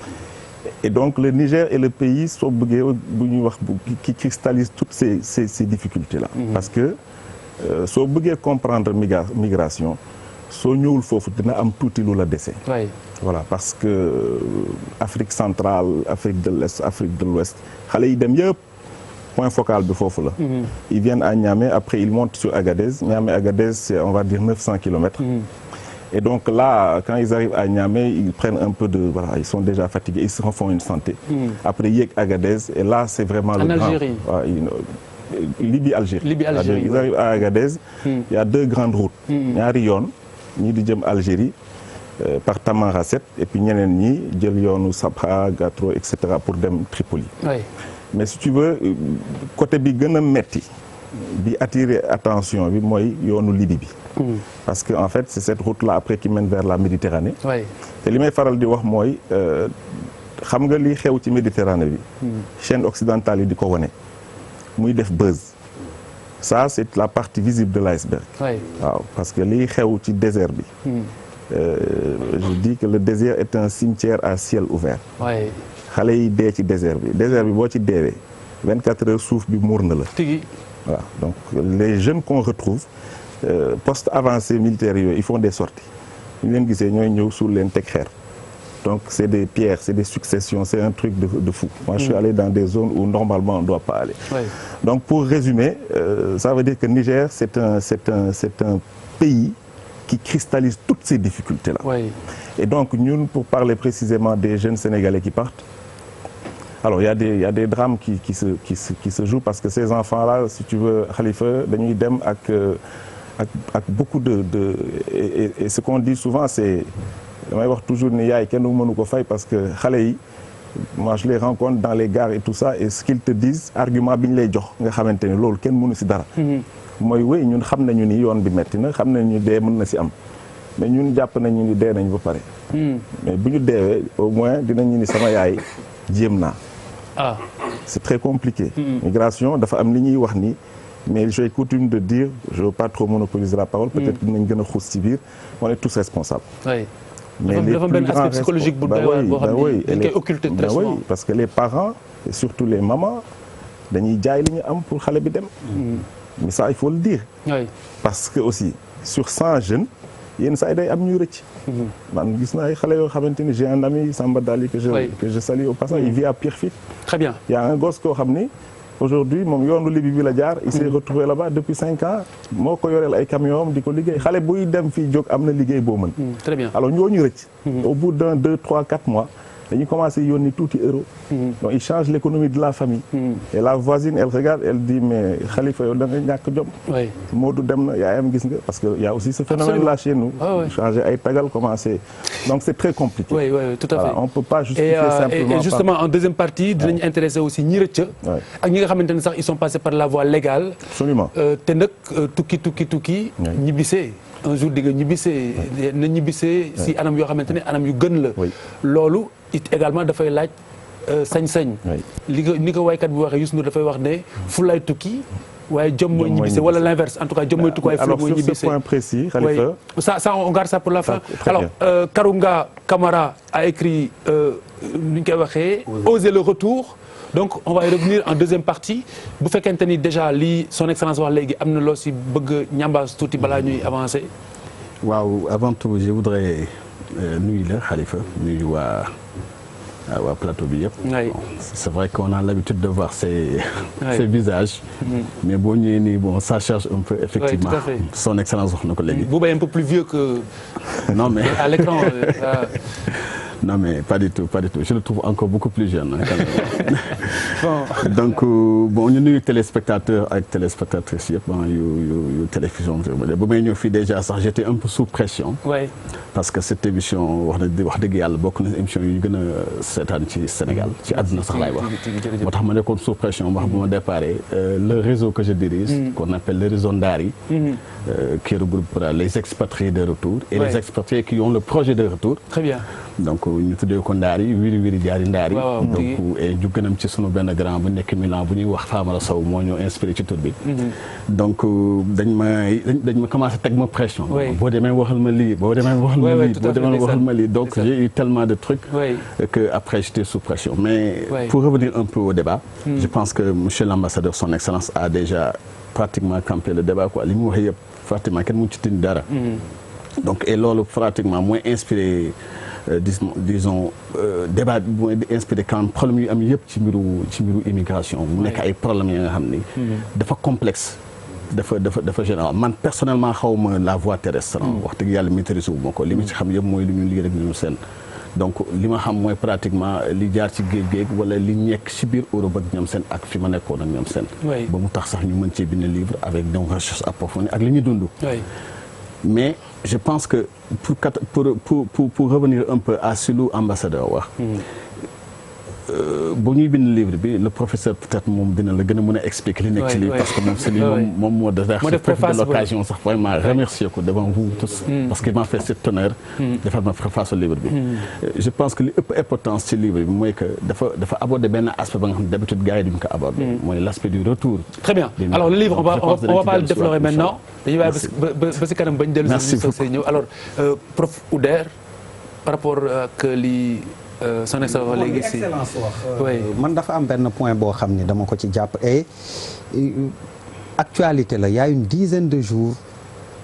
[SPEAKER 6] Et donc le Niger est le pays soo bëggee bu ñuy wax qui cristallise toutes ces difficultés là. Parce que soo bëggee comprendre migration soo ñëwul foofu dina am tuuti lu la dese. Voilà, parce que Afrique centrale, Afrique de l'Est, Afrique de l'Ouest xale yi dem yëpp point focal bi foofu la. Ils viennent à Niamey, après ils montent sur Agadez. Niamey-Agadez, c'est on va dire 900 kilomètres. Et donc là, quand ils arrivent à Niamey, ils prennent un peu de voilà, ils sont déjà fatigués, ils se refont une santé. Après yéeg Agadez, et là c'est vraiment le grand.
[SPEAKER 1] Algérie.
[SPEAKER 6] Libye-Algérie.
[SPEAKER 1] Libye-Algérie.
[SPEAKER 6] Ils arrivent à Agadez, il y a 2 grandes routes. ñaari yoon ñii di jëm Algérie par Tamanrasset et puis ñeneen ñi jël yoonu Sabha, Gatro, etc. pour dem Tripoli. Mais si tu veux côté bi gën a metti bi attirer attention bi mooy yoonu Libye bi. Parce que en fait c'est cette route là après qui mène vers la Méditerranée. te li may faral di wax mooy xam nga li xew ci Méditerranée bi. chaîne occidentale yi di ko wane muy def buzz. Ça c'est la partie visible de l'iceberg. Waaw parce que li xew ci désert bi. Je dis que le désert est un cimetière à ciel ouvert. xale yi dee ci désert bi boo ci deewee 24 heures suuf bi muur na la. Voilà, donc les jeunes qu'on retrouve poste avancé militaire yooyu ils font des sorties ñu leen gisee ñooy ñëw suul leen teg xeer. Donc c'est des pierres, c'est des successions, c'est un truc de fou. Moi je suis allé dans des zones où normalement on ne doit pas aller. Donc pour résumer, ça veut dire que Niger c'est un pays qui cristallise toutes ces difficultés là. Et donc ñun pour parler précisément des jeunes Sénégalais qui partent. Alors il y a des drames qui se jouent parce que ces enfants là, si tu veux Khalifa, dañuy dem ak beaucoup et ce qu'on dit souvent c'est damay wax toujours ni yaay kenn mënu ko fay parce que xale yi moi je les rencontre dans les gares et tout ça et ce qu'ils te disent argument bi ñu lay jox nga xamante ni loolu kenn mënu si dara. mooy wéy ñun xam nañu ni yoon bi metti na xam nañu dee mën na si am mais ñun jàpp nañu ni dee nañ ba pare. mais bu ñu deewee au moins dinañu ni sama yaay jéem naa. C'est très compliqué. Migration dafa am li ñuy wax ni mais j'ai coutume de dire je veux pas trop monopoliser la parole. Peut-être que dinañ gën a xuus ci biir on est tous responsables.
[SPEAKER 1] Mais les plus grands aspect psychologique bu doy waar boo xam ne dañ koy occulter très souvent.
[SPEAKER 6] Oui, parce que les parents et surtout les mamans dañuy jaay li ñu am pour xale bi dem. Mais ça il faut le dire. Parce que aussi sur 100 jeunes yenn saa yi day am ñuy rëcc. man gis naa ay xale yoo xamante ni j'ai un ami Samba Dali que je salue au passage. Il vit à Pierrefitte.
[SPEAKER 1] Très bien.
[SPEAKER 6] Il y a un gosse koo xam ni aujourd'hui moom yoonu Libye bi la jaar. Il s'est retrouvé là-bas depuis 5 ans. moo ko yoreel ay camions am di ko liggéey xale buy dem fii jóg am na liggéey boo mën.
[SPEAKER 1] Très bien.
[SPEAKER 6] Alors ñooñu rëcc. Au bout d'un 2, 3, 4 mois. dañuy commencé yónni tuuti euro. Donc il change l'économie de la famille. Et la voisine elle regarde elle dit mais Khalifa yow da nga ñàkk jom. Modou dem na yaayam gis nga parce que y a aussi ce phénomène là chez nous. changer ay tagal commencé donc c'est très compliqué.
[SPEAKER 1] Oui, tout à fait.
[SPEAKER 6] On peut pas justifier simplement.
[SPEAKER 1] Et justement en deuxième partie dinañu intéresser aussi ñi rëcc. ak ñi nga xamante ne sax ils sont passés par la voie légale.
[SPEAKER 6] Absolument.
[SPEAKER 1] te nag tukki ñibbisee. un jour di nga ñibbisee na ñibbisee si anam yoo xamante ne anam yu gën la loolu it également dafay laaj sañ-sañ ni ko waykat bi waxee Youssou Ndour dafay wax ne fu lay tukki waaye jom mooy ñibbise wala l'inverse en tout cas jom mooy tukki waaye fu mooy ñibbise.
[SPEAKER 6] Alors sur ce point précis Khalifa
[SPEAKER 1] ça on garde ça pour la fin. Alors Karounga Kamara a écrit ni ñu koy waxee oser le retour. Donc on va y revenir en deuxième partie bu fekkente ni déjà lii son excellence wax léegi am na loo si bëgg ñambaas tuuti balaa ñuy avancer.
[SPEAKER 7] waaw avant tout je voudrais nuyu la Khalifa nuyu waa plateau bi yëpp. C'est vrai qu'on a l'habitude de voir ces visages. Mais boo ñëwee nii bon ça change un peu effectivement. Son excellence wax na ko léegi.
[SPEAKER 1] Bouba est un peu plus vieux que.
[SPEAKER 7] Non mais
[SPEAKER 1] à l'écran.
[SPEAKER 7] Non mais pas du tout je le trouve encore beaucoup plus jeune hein, bon. Donc bon ñu nuyu téléspectateurs ak téléspectatrices yëpp yu télévision bu may ñëw fii déjà sax j'étais un peu sous pression. Parce que cette émission wax dëgg yàlla bokk na émission yu ñu gën a seetaan ci Sénégal ci àdduna sax laay wax. moo tax ma nekkoon sous pression wax bu ma déparé le réseau que je dirige. qu'on appelle le réseau Ndari. Qui regroupe les expatriés de retour. Et les expatriés qui ont le projet de retour.
[SPEAKER 1] Très bien.
[SPEAKER 7] Donc ñu tuddee ko Ndari wiri jaari Ndari. donc et ñu gënam ci sunu benn grand bu nekk Milan bu ñuy wax Famara Sow moo ñoo inspiré ci tur bi. donc dañ ma commencé teg ma pression. boo demee waxal ma lii boo demee waxal ma lii donc j'ai eu tellement de trucs. que après j'étais sous pression mais pour revenir un peu au débat. je pense que monsieur l'ambassadeur son excellence a déjà pratiquement campé le débat quoi li mu wax yëpp pratiquement kenn mu ci tin dara. donc et loolu pratiquement mooy inspiré. disons débat bi mooy inspiré quand même problème yu am yëpp ci mbiru immigration mu nekk ay problèmes yi nga xam ni dafa complexe dafa général man personnellement xawma la voie terrestre wax dëgg yàlla maîtrise wu ma ko li ma ci xam yëpp mooy lu ñu lii rek ñu seen donc li ma xam mooy pratiquement li jaar ci géej wala li nekk ci biir Europe ak ñoom seen ak fi ma nekkoon ak ñoom seen ba mu tax sax ñu mën cee bind livre avec des recherches approfondies ak li ñu dund mais je pense que pour revenir un peu à si lu ambassadeur wax bu ñuy bind livre bi le professeur peut-être moom dina la gën a mën a expliquer li nekk ci livre parce que moom c'est moom moo de l'occasion sax vraiment remercier ko devant vous tous parce qu'il m'a fait cet honneur defar ma préface au livre bi je pense que li ëpp importance ci livre bi mooy que dafa aborder benn aspect ba nga xam ne d'habitude gars yi duñ ko aborder mooy l'aspect du retour. Très bien alors le livre on va pas le déflorer maintenant dañuy bàyyi ba si kanam bañ dellu si say ñëw alors prof Houder par rapport ak li son excellence léegi si
[SPEAKER 2] man dafa am benn point boo xam ni dama ko ci jàpp et actualité la il y a une dizaine de jours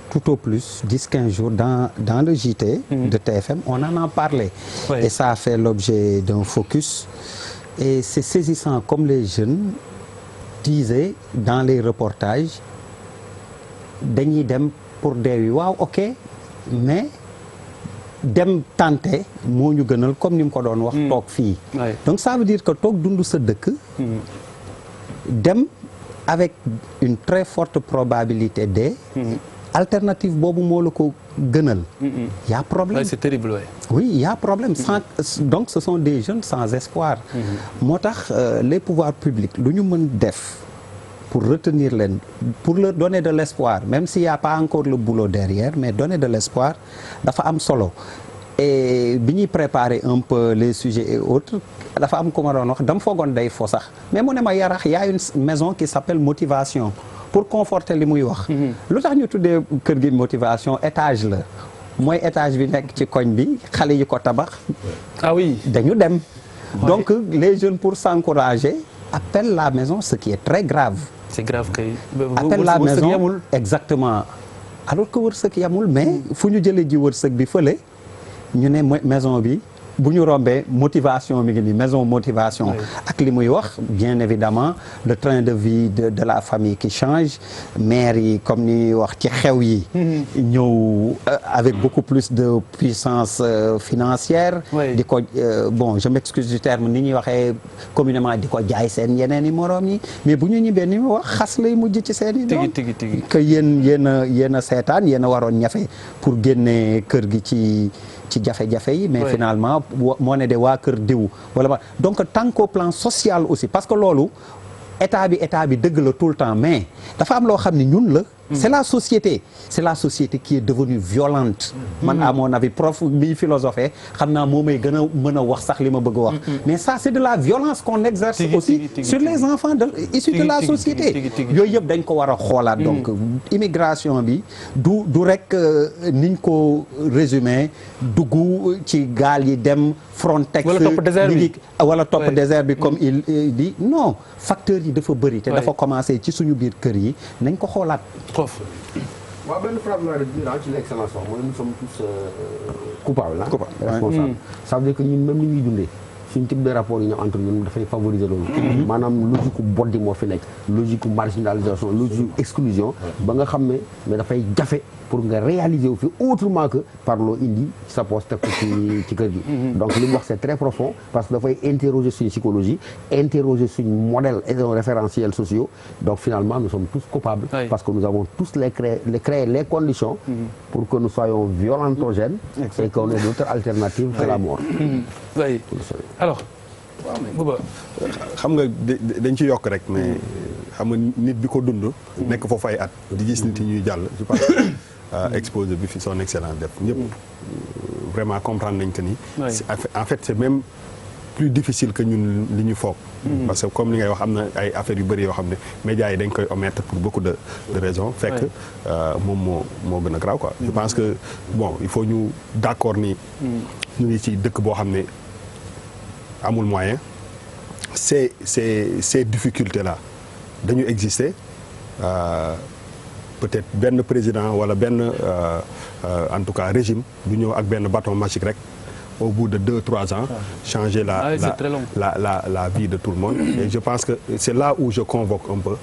[SPEAKER 2] tout au plus 10-15 jours dans le JT de TFM on en a parlé et ça a fait l'objet d'un focus et c'est saisissant comme les jeunes disaient dans les reportages dañuy dem pour deewi waaw ok mais dem tenter moo ñu gënal comme ni mu ko doon wax toog fii donc ça veut dire que toog dund sa dëkk dem avec une très forte probabilité de alternative boobu moo la ko gënal y a problème
[SPEAKER 1] c'est terrible
[SPEAKER 2] oui y a problème donc ce sont des jeunes sans espoir moo tax les pouvoirs publics lu ñu mën def pour retenir leen pour leur donner de l'espoir même s'il y a pas encore le boulot derrière mais donner de l'espoir dafa am solo et bi ñuy préparer un peu les sujets et autres dafa am ku ma doon wax dama foogoon day fo sax mais mu ne ma Yarax y a une maison qui s'appelle Motivation pour conforter li muy wax lu tax ñu tuddee kër gi Motivation étage la mooy étage bi nekk ci koñ bi xale yi ko tabax dañu dem donc les jeunes pour s'encourager appellent la maison ce qui est très grave.
[SPEAKER 1] C'est grave kay.
[SPEAKER 2] appelle la maison exactement alors que wërsëg yamul mais fu ñu jëlee ji wërsëg bi fële ñu ne maison bi bu ñu rombee motivation mi ngi nii maison motivation ak li muy wax bien évidemment le train de vie de la famille qui change mère yi comme ni wax ci xew yi ñëw avec beaucoup plus de puissance financière di ko bon je m'excuse du terme ni ñuy waxee communément di ko jaay seen yeneen i moroom yi mais bu ñu ñibbee ni mu wax xas lay mujj ci seen i doom que yéen a seetaan yéen a waroon ñafe pour génne kër gi ci jafe-jafe yi mais finalement moo ne de waa kër diw wala donc tant qu'au plan social aussi parce que loolu état bi dëgg la tout le temps mais dafa am loo xam ne ñun la c'est la société qui est devenue violente. man à mon avis prof mi philosophé xam naa moo may gën a mën a wax sax li ma bëgg a wax. mais ça c'est de la violence qu'on exerce aussi sur les enfants issus de la société. yooyu yëpp dañ ko war a xoolaat. donc immigration bi du rek niñ ko résumé dugg ci gaal yi dem Frontex. wala topp désert bi comme il dit non facteurs yi dafa bëri te dafa commencé ci suñu biir kër yi nañ ko xoolaat.
[SPEAKER 1] prof.
[SPEAKER 4] waaw benn phrase la rek ci l'excellence wax mooy nous sommes tous coupables responsables. ça veut dire que ñun même ni ñuy dundee suñu type de rapport yi ñu entre ñun dafay favoriser loolu. maanaam logique boddi moo fi nekk logique marginalisation logique exclusion ba nga xam ne mais dafay jafe pour nga réaliser wu fi autrement que par loo indi sa poste teg ko ci kër gi. donc li mu wax c'est très profond parce que dafay interroger suñu psychologie interroger suñu modèle et référentiels sociaux donc finalement nous sommes tous coupables. parce que nous avons tous créé les conditions. pour que nous soyons violentogènes. et qu'on ait d'autres alternatives que la mort.
[SPEAKER 1] oui alors.
[SPEAKER 5] Bouba xam nga dañ ci yokk rek mais xam nga nit bi ko dund. nekk foofu ay at di gis nit yi ñuy jàll je pense que exposé bi fi son excellence def ñëpp vraiment comprendre nañ que ni. en fait c'est même plus difficile que ñun li ñu foog. parce que comme li ngay wax am na ay affaires yu bëri yoo xam ne médias yi dañ koy omettre pour beaucoup de raisons. fekk moom moo gën a grave quoi. je pense que bon il faut ñu d'accord ni. ñu ngi ci dëkk boo xam ne. amul moyen ces difficultés là dañu exister peut-être benn président wala benn en tout cas régime du ñëw ak benn bâton magique rek au bout de 2-3 ans changer la vie de tout le monde et je pense que c'est là où je convoque un peu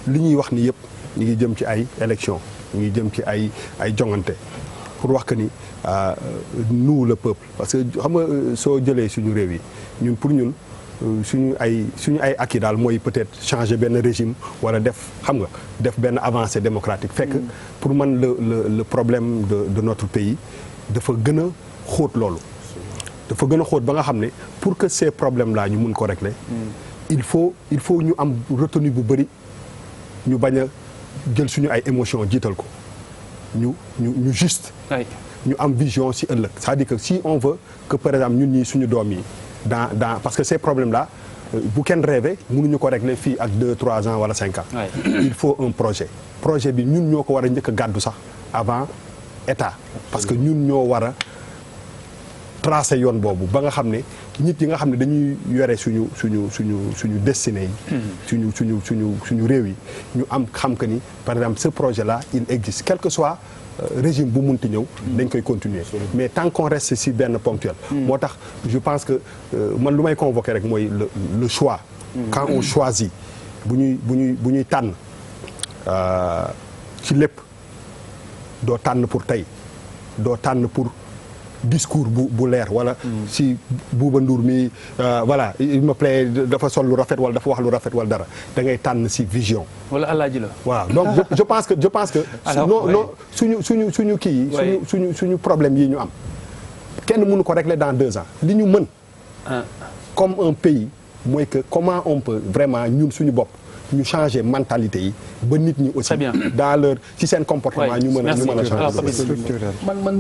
[SPEAKER 5] li ñuy wax ni yëpp ñu ngi jëm ci ay élections ñu ngi jëm ci ay joŋante pour wax que ni nous le peuple parce que xam nga soo jëlee suñu réew yi ñun pour ñun suñu ay acquis daal mooy peut-être changer benn régime wala def xam nga def benn avancée démocratique fekk pour man le problème de notre pays dafa gën a xóot loolu dafa gën a xóot ba nga xam ne pour que ces problèmes là ñu mun ko régler il faut ñu am retenue bu bëri ñu bañ a jël suñu ay émotions jiital ko ñu juste ñu am vision ci ëllëg c'est-à-dire que si on veut que par exemple ñun ñii suñu doom yi dans parce que ces problèmes là bu kenn rêvé mënuñu ko régler fii ak 2-3 ans wala 5 ans. il faut un projet bi ñun ñoo ko war a njëkk a gàddu sax avant état parce que ñun ñoo war a tracer yoon boobu ba nga xam ne nit yi nga xam ne dañuy yore suñu destinée yi. suñu réew yi ñu am xam que ni par exemple ce projet là il existe quel que soit. régime bu munti ñëw dañ koy continuer mais tant qu'on reste ci benn ponctuel moo tax je pense que man lu may convoquer rek mooy le choix quand on choisit bu ñuy tànn ci lépp doo tànn pour tey doo tànn pour discours bu leer wala si Bouba Ndour mi voilà il me plaît dafa sol lu rafet wala dafa wax lu rafet wala dara da ngay tànn si vision.
[SPEAKER 1] wala alaaji la.
[SPEAKER 5] waaw donc je pense que. alors non suñu kii yi. suñu problème yi ñu am. kenn mënu ko régler dans 2 ans li ñu mën. comme un pays mooy que comment on peut vraiment ñun suñu bopp. ñu changer mentalité yi ba nit ñi aussi. dans leur ci seen comportement. ñu mën a changer.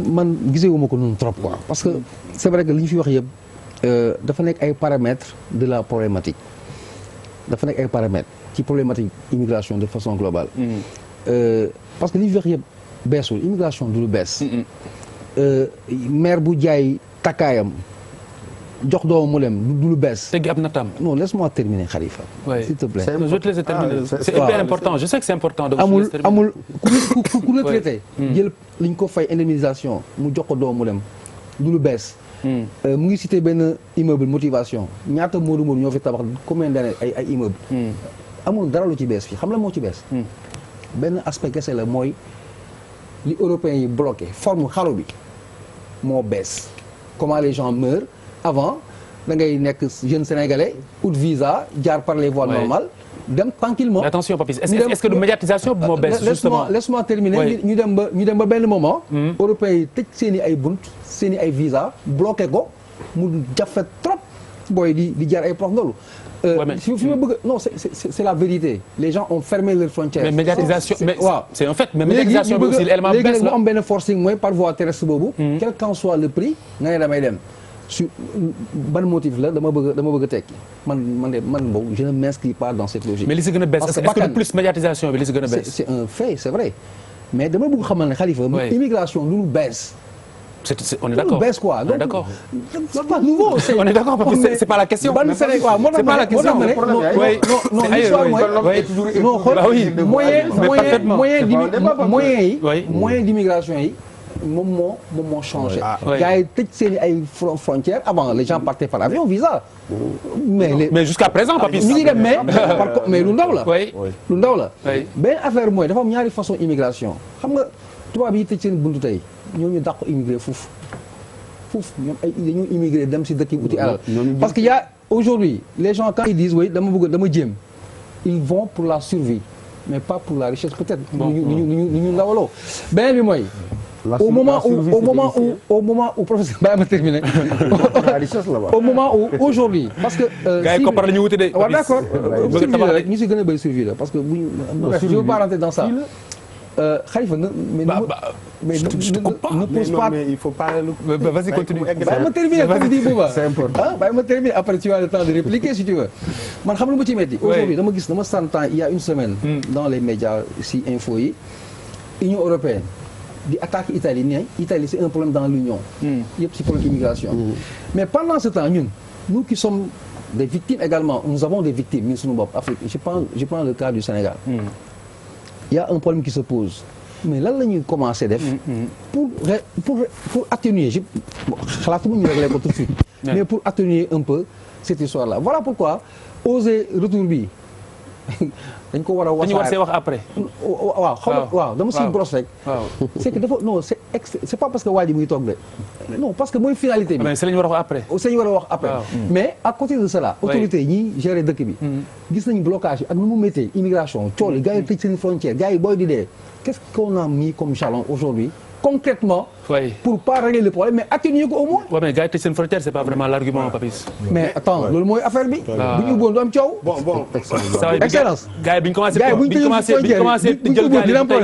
[SPEAKER 3] man gisewuma ko noonu trop quoi. parce que c'est vrai que li ñu fi wax yëpp dafa nekk ay paramètres de la problématique. dafa nekk ay paramètres ci problématique immigration de façon globale. parce que li ñu fi wax yëpp beesul immigration du lu bees. maire bu jaay takkaayam. jox doomu mu lem du lu bees.
[SPEAKER 1] teggi ab natam.
[SPEAKER 3] non laisse-moi terminer Khalifa. s'il te plaît.
[SPEAKER 1] je te laisse terminer. c'est hyper important je sais que c'est important.
[SPEAKER 3] amul ku retraité. jël li ñu ko fay indemnisation mu jox ko doomu mu lem du lu bees. mu ngi cité benn immeuble motivation ñaata Modou ñoo fi tabax combien d'années ay immeuble. amul dara lu ci bees fii xam la moo ci bees. benn aspect kese la mooy li européens yi bloqué forme xaru bi moo bees comment les gens meurent. avant da ngay nekk jeune sénégalais out visa jaar par les voies normales dem tranquillement.
[SPEAKER 1] Mais attention Papis est-ce que de médiatisation bu moo bees justement
[SPEAKER 3] laisse-moi terminer. ñu dem ba benn moment. européens yi tëj seen i ay bunt seen i ay visa bloqué ko mu jafe trop booy di jar ay prox ndolu. fi ma bëgg non c'est la vérité. Les gens ont fermé leurs frontières.
[SPEAKER 1] mais médiatisation
[SPEAKER 3] waaw
[SPEAKER 1] c'est un fait mais médiatisation bi aussi l'élément
[SPEAKER 3] léegi
[SPEAKER 1] bees
[SPEAKER 3] mu
[SPEAKER 1] la
[SPEAKER 3] am benn forcing mooy par voie terrestre boobu. quel qu'en soit le prix nga ne damay dem. su ban motif la dama bëgg a tekki man boobu je ne m'inscris pas dans cette logique.
[SPEAKER 1] mais li si gën a bees est-ce que plus médiatisation bi li si gën a bees.
[SPEAKER 3] c'est un fait c'est vrai mais dama bëgg xamal ne Khalifa. immigration lu bees.
[SPEAKER 1] on est d'accord
[SPEAKER 3] bees quoi
[SPEAKER 1] on est d'accord.
[SPEAKER 3] c'est pas nouveau.
[SPEAKER 1] on est d'accord parce que c'est pas la question.
[SPEAKER 3] ban Sénégal waaw moo tax ma ne non l'histoire mooy non moyen d'immigration yi. moom moo changé. gars yi tëj seen i ay frontières avant les gens partaient par avion visa.
[SPEAKER 1] mais jusqu'à présent Papis.
[SPEAKER 3] ñu ngi dem mais lu ndaw la. lu ndaw la. benn affaire mooy dafa am ñaari façon immigration xam nga tubaab yi tëj seen buntu tey ñooñu dàq immigré fuuf ñoom ay dañoo immigré dem si dëkk yi uti alal. parce que y a aujourd'hui les gens quand ils disent oui dama jéem ils vont pour la survie mais pas pour la richesse peut-être. ñu ndawaloo beneen bi mooy. au moment où professeur bàyyi ma terminer au moment où aujourd'hui parce que
[SPEAKER 1] gars yi koppar la ñu wuti de
[SPEAKER 3] waaw d'accord survie la rek ñu si gën a bëri survie la parce que bu ñu bref je veux pas rentrer dans ça Khalifa mais ne pose pas
[SPEAKER 5] mais il faut pas
[SPEAKER 1] vas-y continue
[SPEAKER 3] bàyyi ma terminer comme dit Bouba c'est important bàyyi ma terminer après tu as le temps de répliquer si tu veux man xam lu ma ci metti aujourd'hui dama santan il y a une semaine dans les médias si info yi Union européenne di attaque Italie ne Italie c'est un problème dans l'Union yëpp ci problème immigration mais pendant ce temps ñun nous qui sommes des victimes également nous avons des victimes ñun suñu bopp Afrique je prends le cas du Sénégal il y a un problème qui se pose mais lan la ñuy commencer def pour atténuer xalaatuma ñu régler ko tout de suite mais pour atténuer un peu cette histoire là voilà pourquoi oser retour bi dañ ko war a wasaare
[SPEAKER 1] dañu war see wax après.
[SPEAKER 3] waaw dama siy brosse rek. c'est que dafa non c'est pas parce que waa ji muy toog de. non parce que mooy finalité bi.
[SPEAKER 1] mais c'est la ñu war a wax après.
[SPEAKER 3] c'est la ñu war a wax après. mais à côté de cela. autorités yi ñiy gérer dëkk bi. gis nañu blocage ak nu mu méttee immigration cool yi gars yi tëj seen frontière gars yi booy di dee. qu'est-ce qu'on a mis comme jalon aujourd'hui concrètement pour pas régler le problème mais atténuer ko au moins.
[SPEAKER 1] mais gars yi tëj seen frontière c'est pas vraiment l'argument Papis.
[SPEAKER 3] mais attends loolu mooy affaire bi. bu ñu ubboon du am coow.
[SPEAKER 5] bon
[SPEAKER 3] excellence.
[SPEAKER 1] gars yi bi ñu commencé
[SPEAKER 3] jël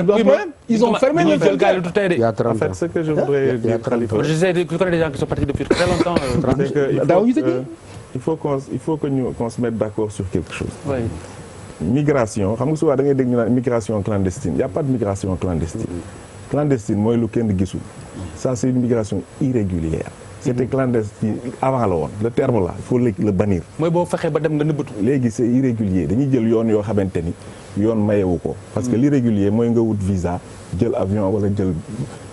[SPEAKER 3] problème ils ont fermé le
[SPEAKER 1] jël gars yi du tey de.
[SPEAKER 6] En fait ce que je voudrais dire Khalifa.
[SPEAKER 1] Je connais des gens qui sont partis depuis très longtemps.
[SPEAKER 6] il faut qu'on se mette d'accord sur quelque chose. Migration xam nga souvent da ngay dégg ñu naan migration clandestine il y a pas de migration clandestine. Clandestine mooy lu kenn gisul ça c'est une migration irrégulière c'était clandestine avant la woon le terme là il faut le bannir
[SPEAKER 1] mooy boo fexee ba dem nga nëbbatu
[SPEAKER 6] léegi c'est irrégulier dañuy jël yoon yoo xamante ni yoon mayewu ko parce que l'irrégulier mooy nga wut visa jël avion wala jël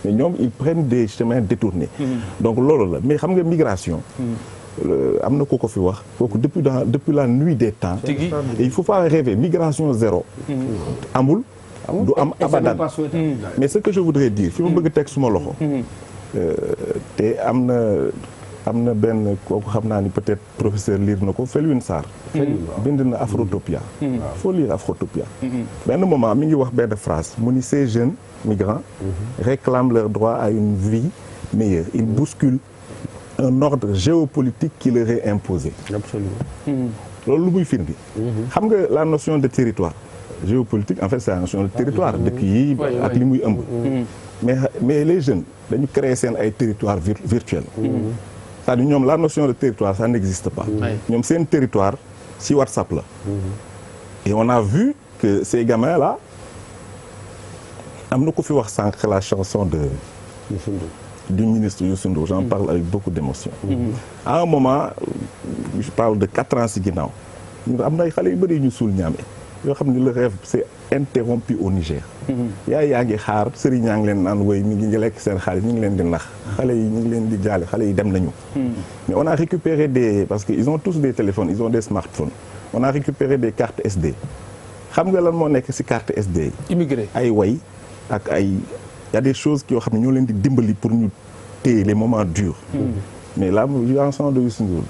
[SPEAKER 6] mais ñoom ils prennent des chemins détournés donc loolu la mais xam nga migration am na ko fi wax kooku depuis la nuit des temps et il faut pas rêver migration zéro amul du am abadan mais ce que je voudrais dire fi ma bëgg teg suma loxo te am na benn kooku xam naa ni peut-être professeur lire na ko Felwine Sarr bind na Afrotopia faut lire Afrotopia benn moment mi ngi wax benn phrase mu ni ces jeunes migrants réclament leur droit à une vie meilleure ils bousculent un ordre géopolitique qui leur est imposé absolument loolu lu muy firndi xam nga la notion de territoire géopolitique en fait c'est la notion de territoire dëkk yi ak li muy ëmb mais les jeunes dañu créer seen ay territoires virtuels c'est-à-dire ñoom la notion de territoire ça n'existe pas ñoom seen territoire si WhatsApp la et on a vu que ces gamins là am na ko fi wax sànq la chanson du ministre Youssou Ndour j'en parle avec beaucoup d'émotion à un moment je parle de 4 ans si ginnaaw am na ay xale yu bëri ñu suul ñaame yoo xam ne le rêve c'est interrompu au Niger yaa ngi xaar sëriñ ñaa ngi leen naan woy mi ngi lekk seen xaalis ñu ngi leen di nax xale yi ñu ngi leen di jaale xale yi dem nañu mais on a récupéré parce que ils ont tous des téléphones ils ont des smartphones on a récupéré des cartes SD xam nga lan moo nekk ci carte SD yi
[SPEAKER 1] immigré ay
[SPEAKER 6] way ak ay y a des choses yoo xam ne ñoo leen di dimbali pour ñu téye les moments durs mais là chanson de Youssou Ndour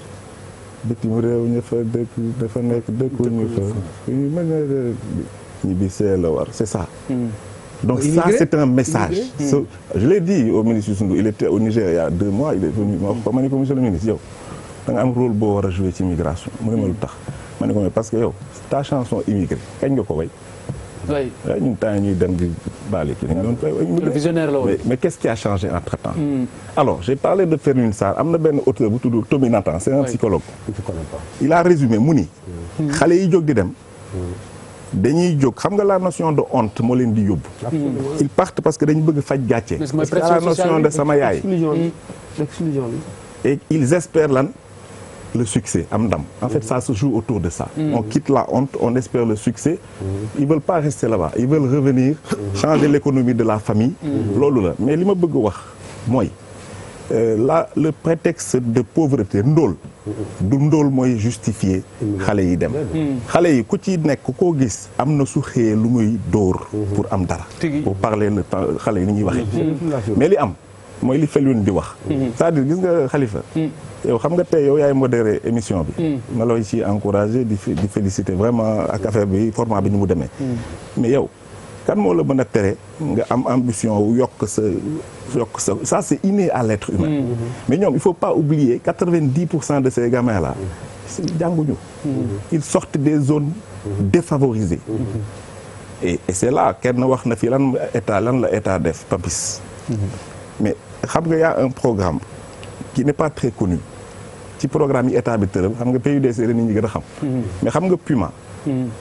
[SPEAKER 6] bitim réew ñu fa dëkk dafa nekk dëkku ñu fa ñu mën a ñibbi see la war c'est ça donc ça c'est un message je l'ai dit au ministre Youssou Ndour il était au Niger il y a 2 mois il est venu ma ni ko monsieur le ministre yow da nga am rôle boo war a jouer ci migration mu ne ma lu tax ma ne ko mais parce que yow ta chanson immigré kañ nga ko way
[SPEAKER 1] oui
[SPEAKER 6] ñun temps ñuy dem di baale ki dañ doon
[SPEAKER 1] le visionnaire la woon
[SPEAKER 6] mais qu'est-ce qui a changé entre temps alors j'ai parlé de Fermine Sarr am na benn auteur bu tudd Tommy Nathan c'est un psychologue il a résumé mu ni xale yi jóg di dem dañuy jóg xam nga la notion de honte moo leen di yóbbu ils partent parce que dañu bëgg faj gàcce parce que la notion de sama yaay et ils espèrent lan le succès am ndam en fait ça se joue autour de ça on quitte la honte on espère le succès ils veulent pas rester là-bas ils veulent revenir changer l'économie de la famille loolu la mais li ma bëgg wax mooy le prétexte de pauvreté ndóol du ndóol mooy justifier xale yi dem xale yi ku ci nekk koo gis am na su xëyee lu muy dóor pour am dara pour parler le temps xale yi ni ñuy waxee mais li am mooy li Felwine di wax c'est-à-dire gis nga Khalifa yow xam nga tey yow yaay modéré émission bi ma lay ci encouragé di féliciter vraiment ak affaire bi format bi ni mu demee mais yow kan moo la mën a tere nga am ambition wu yokk sa ça c'est inné à l'être humain mais ñoom il faut pas oublier 90% de ces gamins là jànguñu ils sortent des zones défavorisées et c'est là kenn wax na fi lan la état def papis mais xam nga y a un programme qui n'est pas très connu ci programme yi état bi tëral xam nga PUDC la nit ñi gën a xam mais xam nga Puma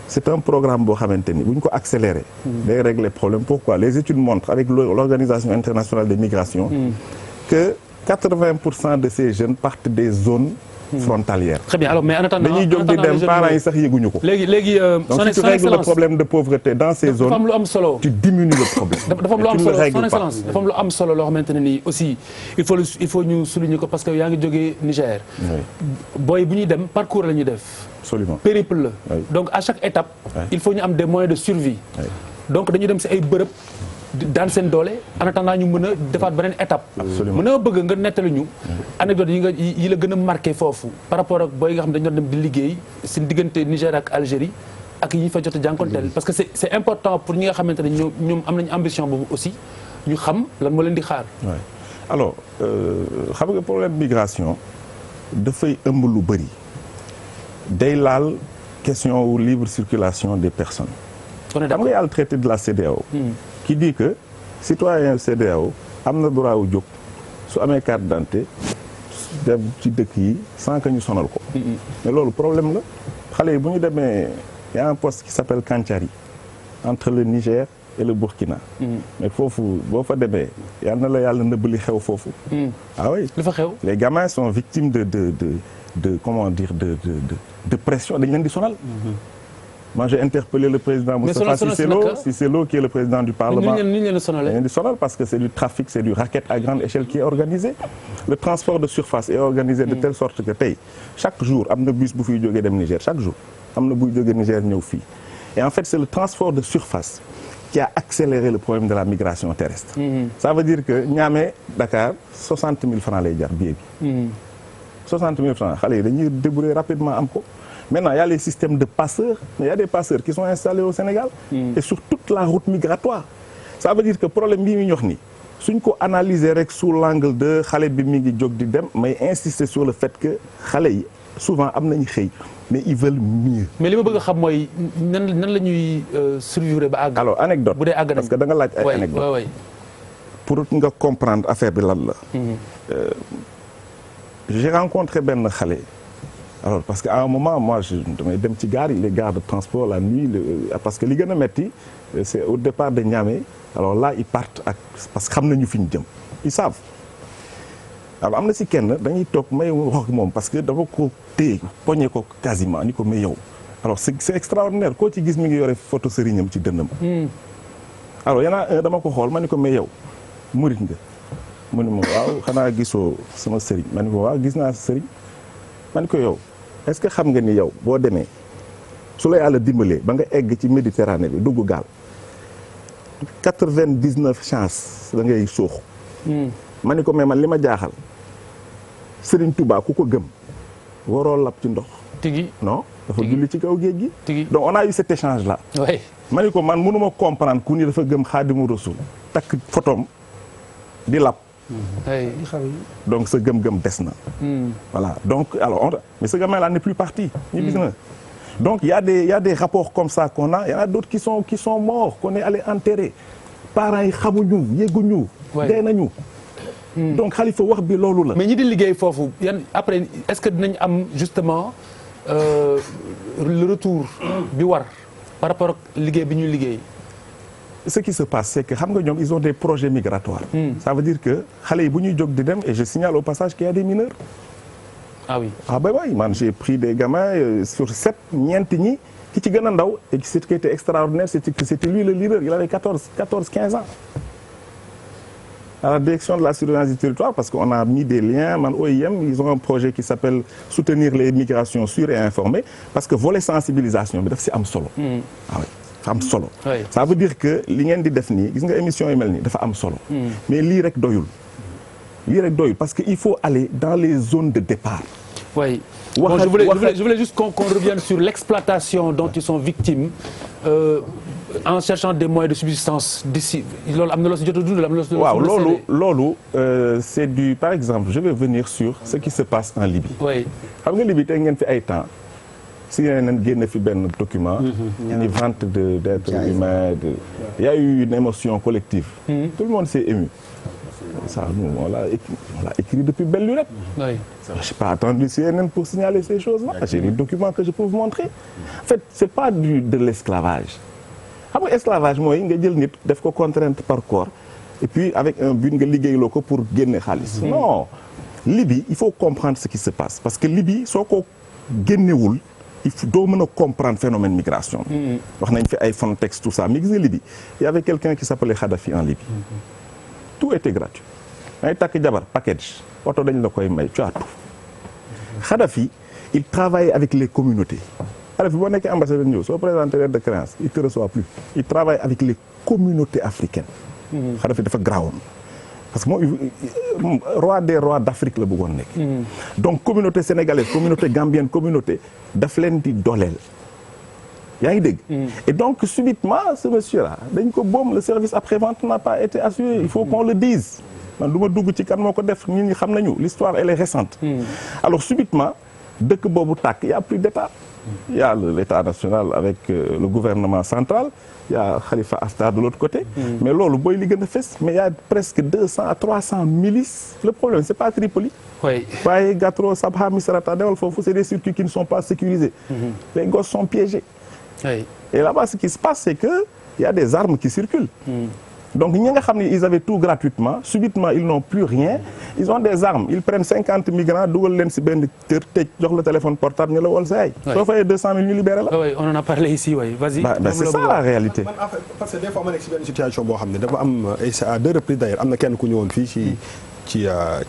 [SPEAKER 6] c'est un programme boo xamante ni bu ñu ko accéléré day régler problème pourquoi les études montrent avec l'Organisation internationale des migrations que 80% de ces jeunes partent des zones frontalières.
[SPEAKER 1] Très bien alors mais en attendant
[SPEAKER 6] dañuy jóg di dem parents yi sax yëguñu ko.
[SPEAKER 1] léegi
[SPEAKER 6] donc si tu règles le problème de pauvreté dans ces zones.
[SPEAKER 1] dafa am lu am solo
[SPEAKER 6] tu diminues le problème.
[SPEAKER 1] dafa am lu am solo son excellence dafa am lu am solo loo xamante ne nii aussi il faut ñu souligner ko parce que yaa ngi jógee Niger. booy bu ñuy dem parcours la ñuy def.
[SPEAKER 6] absolument
[SPEAKER 1] périple la. donc à chaque étape. il faut ñu am des moyens de survie. donc dañuy dem si ay bërëb. daan seen doole en attendant ñu mën a defaat beneen étape. mën na bëgg nga nettali ñu. anecdote yi la gën a marqué foofu par rapport ak booy nga xam dañu doon dem di liggéey seen diggante Niger ak Algérie ak yi fa jot a jànkonteel parce que c'est important pour ñi nga xamante ne ñoom am nañu ambition boobu aussi ñu xam lan moo leen di xaar.
[SPEAKER 6] alors xam nga problème migration dafay ëmb lu bëri day laal question wu libre circulation des personnes. xam nga yàlla traité de la CEDEAO. qui dit que citoyen CEDEAO am na droit wu jóg su amee carte d'identité dem ci dëkk yi sans que ñu sonal ko mais loolu problème la xale yi bu ñu demee y a un poste qui s'appelle Kanthiari entre le Niger et le Burkina mais foofu boo fa demee yal na la yàlla nëbb li xew foofu ah oui
[SPEAKER 1] li fa xew les
[SPEAKER 6] gamins sont victimes de comment dire de pression dañ leen di sonal. Moi, j'ai interpellé le président Moustapha Cissé-Lo, qui est le président du Parlement. Il sonal parce que c'est du trafic, c'est du racket à grande échelle qui est organisé. Le transport de surface est organisé de telle sorte que tey chaque jour am na bus bu fiy jógee dem Niger chaque jour am na buy jógee Niger ñëw fii. Et en fait, c'est le transport de surface qui a accéléré le problème de la migration terrestre. Ça veut dire que Niamey Dakar 60 000 francs lay jar billet bi. 60 000 francs xale yi dañuy débrouiller rapidement am ko. Maintenant, il y a les systèmes de passeurs, mais il y a des passeurs qui sont installés au Sénégal et sur toute la route migratoire. Ça veut dire que le problème bi mi ñox ni suñ ko analyser rek sous l'angle de xale bi mi ngi jóg di dem mais insister sur le fait que xale yi souvent am nañu xëy mais ils veulent mieux.
[SPEAKER 1] mais li ma bëgg a xam mooy nan la ñuy survivre ba àgg.
[SPEAKER 6] Alors anecdote
[SPEAKER 1] bu dee àgg
[SPEAKER 6] parce que da nga laaj ay anecdote pour nga comprendre affaire bi lan la. J'ai rencontré benn xale. Alors parce qu'à un moment moi damay dem ci gare yi les gares de transport la nuit parce que li gën a metti c'est au départ de Niamey alors là ils partent ak parce que xam nañu fi ñu jëm ils savent alors am na si kenn dañuy toog may wax moom parce que dafa ko téye poñe ko quasiment ni ko mais yow alors c'est extraordinaire koo ci gis mi ngi yore photo sëriñam ci dënnam alors y en a un dama ko xool ma ni ko mais yow murit nga mu ni ma waaw xanaa gisoo sama sëriñ ma ni ko waaw gis naa sa sëriñ ma ni ko yow est-ce que xam nga ni yow boo demee su la yàlla dimbalee ba nga egg ci Méditerranée bi dugg gaal 99 chance da ngay suux ma ni ko mais man li ma jaaxal Serigne Touba ku ko gëm waroo lab ci ndox
[SPEAKER 1] tigi
[SPEAKER 6] non dafa julli ci kaw géej gi
[SPEAKER 1] tigi
[SPEAKER 6] donc on a eu cet échange là ma ni ko man mënuma comprendre ku ni dafa gëm Xaadimu Rasul takk photom di lab donc sa gëm-gëm des na. voilà donc alors mais ce gamin là n'est plus parti. ñu gis na donc il y a des rapports comme ça qu'on a, il y en a d'autres qui sont morts qu'on est allé enterrer parents yi xamuñu yëguñu. dee nañu. donc Khalifa wax bi loolu la.
[SPEAKER 1] mais ñi di liggéey foofu yan après est-ce que dinañ am justement le retour bi war par rapport ak liggéey bi ñuy liggéey.
[SPEAKER 6] ce qui se passe c'est que xam nga ñoom ils ont des projets migratoires. ça veut dire que xale yi bu ñuy jóg di dem et je signale au passage qu'il y a des mineurs.
[SPEAKER 1] ah oui
[SPEAKER 6] oui man j'ai pris des gamins sur 7 ñeent ñi ki ci gën a ndaw et ce qui était extraordinaire c'était lui le leader il avait 15 ans. à la direction de la surveillance du territoire parce qu'on a mis des liens man OIM ils ont un projet qui s'appelle soutenir les migrations sûres et informées parce que volet sensibilisation bi daf si am solo. ah oui dafa am solo. ça veut dire que li ngeen di def nii gis nga émission yi mel nii dafa am solo. mais lii rek doyul. parce que il faut aller dans les zones de départ.
[SPEAKER 1] oui bon, je voulais juste qu'on revienne sur l'exploitation dont ils sont victimes. En cherchant des moyens de subsistance d'ici loolu am na loo si jot a dund am na loo
[SPEAKER 6] loolu c'est du par exemple je vais venir sur ce qui se passe en Libye.
[SPEAKER 1] oui
[SPEAKER 6] xam nga Libye tey ngeen fi ay temps si ngeen génne fi benn document. ni vente d'êtres humains il y a eu une émotion collective. tout le monde s'est ému. ça nous on l'a écrit depuis belle lurette.
[SPEAKER 1] oui
[SPEAKER 6] je n'ai pas attendu CNN pour signaler ces choses-là. J'ai des documents que je peux vous montrer. En fait c'est pas de l'esclavage. xam nga esclavage mooy nga jël nit def ko contrainte par corps et puis avec un but nga liggéeyloo ko pour génne xaalis. non Libye il faut comprendre ce qui se passe parce que Libye soo ko génnewul il faut doo mën a comprendre phénomène migration. wax nañ fi ay Frontex tout ça mais gis nga Libye il y avait quelqu'un qui s'appelait Kadhafi en Libye. tout était gratuit. ngay takk jabar package oto dañ la koy may tu as tout. Kadhafi il travaillait avec les communautés. Kadhafi boo nekkee ambassadeur ñëw soo présenté lettre de créance il te reçoit plus. il travaille avec les communautés africaines. Kadhafi dafa graawoon parce que moom roi des rois d'Afrique la bëggoon nekk. donc communauté sénégalaise communauté gambienne communauté daf leen di dooleel. yaa ngi dégg. et donc subitement ce monsieur là dañ ko boom le service après-vente n'a pas été assuré il faut qu'on le dise. man du ma dugg ci kan moo ko def nit ñi xam nañu l'histoire elle est récente. alors subitement dëkk boobu tàkk y a plus d'état. il y a l'état national avec le gouvernement central il y a Khalifa Haftar de l'autre côté. mais loolu booy li gën a fës mais il y a presque 200 à 300 milices. le problème c'est pas Tripoli.
[SPEAKER 1] oui
[SPEAKER 6] waaye Gatro Sabha Misrata dewal foofu c'est des circuits qui ne sont pas sécurisés. les gosses sont piégés.
[SPEAKER 1] oui
[SPEAKER 6] et là-bas ce qui se passe c'est que il y a des armes qui circulent. donc ñi nga xam ne ils avaient tout gratuitement subitement ils n'ont plus rien ils ont des armes ils prennent 50 migrants dugal leen si benn kër tëj jox la téléphone portable ñu la woon sa ay. soo fayee 200 000 ñu libéré la.
[SPEAKER 1] oui on en a parlé ici oui vas-y.
[SPEAKER 6] c'est ça la réalité.
[SPEAKER 5] man en fait parce que des fois ma nekk si benn situation boo xam ne dafa am à 2 reprises d'ailleurs am na kenn ku ñëwoon fii ci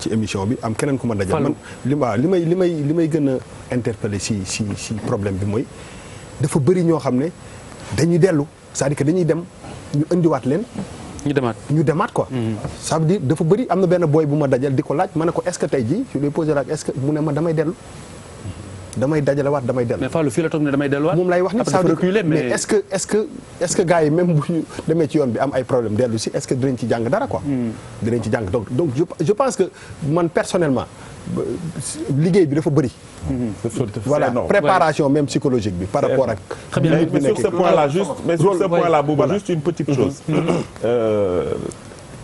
[SPEAKER 5] émission bi am keneen ku ma dajal. man li may gën a interpeller si problème bi mooy dafa bëri ñoo xam ne dañuy dellu c'est-à-dire que dañuy dem ñu indiwaat leen. ñu demaat quoi. ça veut dire dafa bëri am na benn boy bu ma dajal di ko laaj ma ne ko est-ce que tey jii je lui ai posé la est-ce que mu ne ma damay dellu damay dajalewaat damay dellu.
[SPEAKER 1] mais Fallou fii la toog ne damay delluwaat.
[SPEAKER 5] moom lay wax ni ça veut dire mais est-ce que gars yi même bu ñu demee ci yoon bi am ay problème dellu si est-ce que dinañ ci jàng dara quoi. dinañ ci jàng donc je pense que man personnellement liggéey bi dafa bëri. voilà préparation même psychologique bi par rapport ak.
[SPEAKER 6] mais sur ce point-là Bouba juste une petite chose.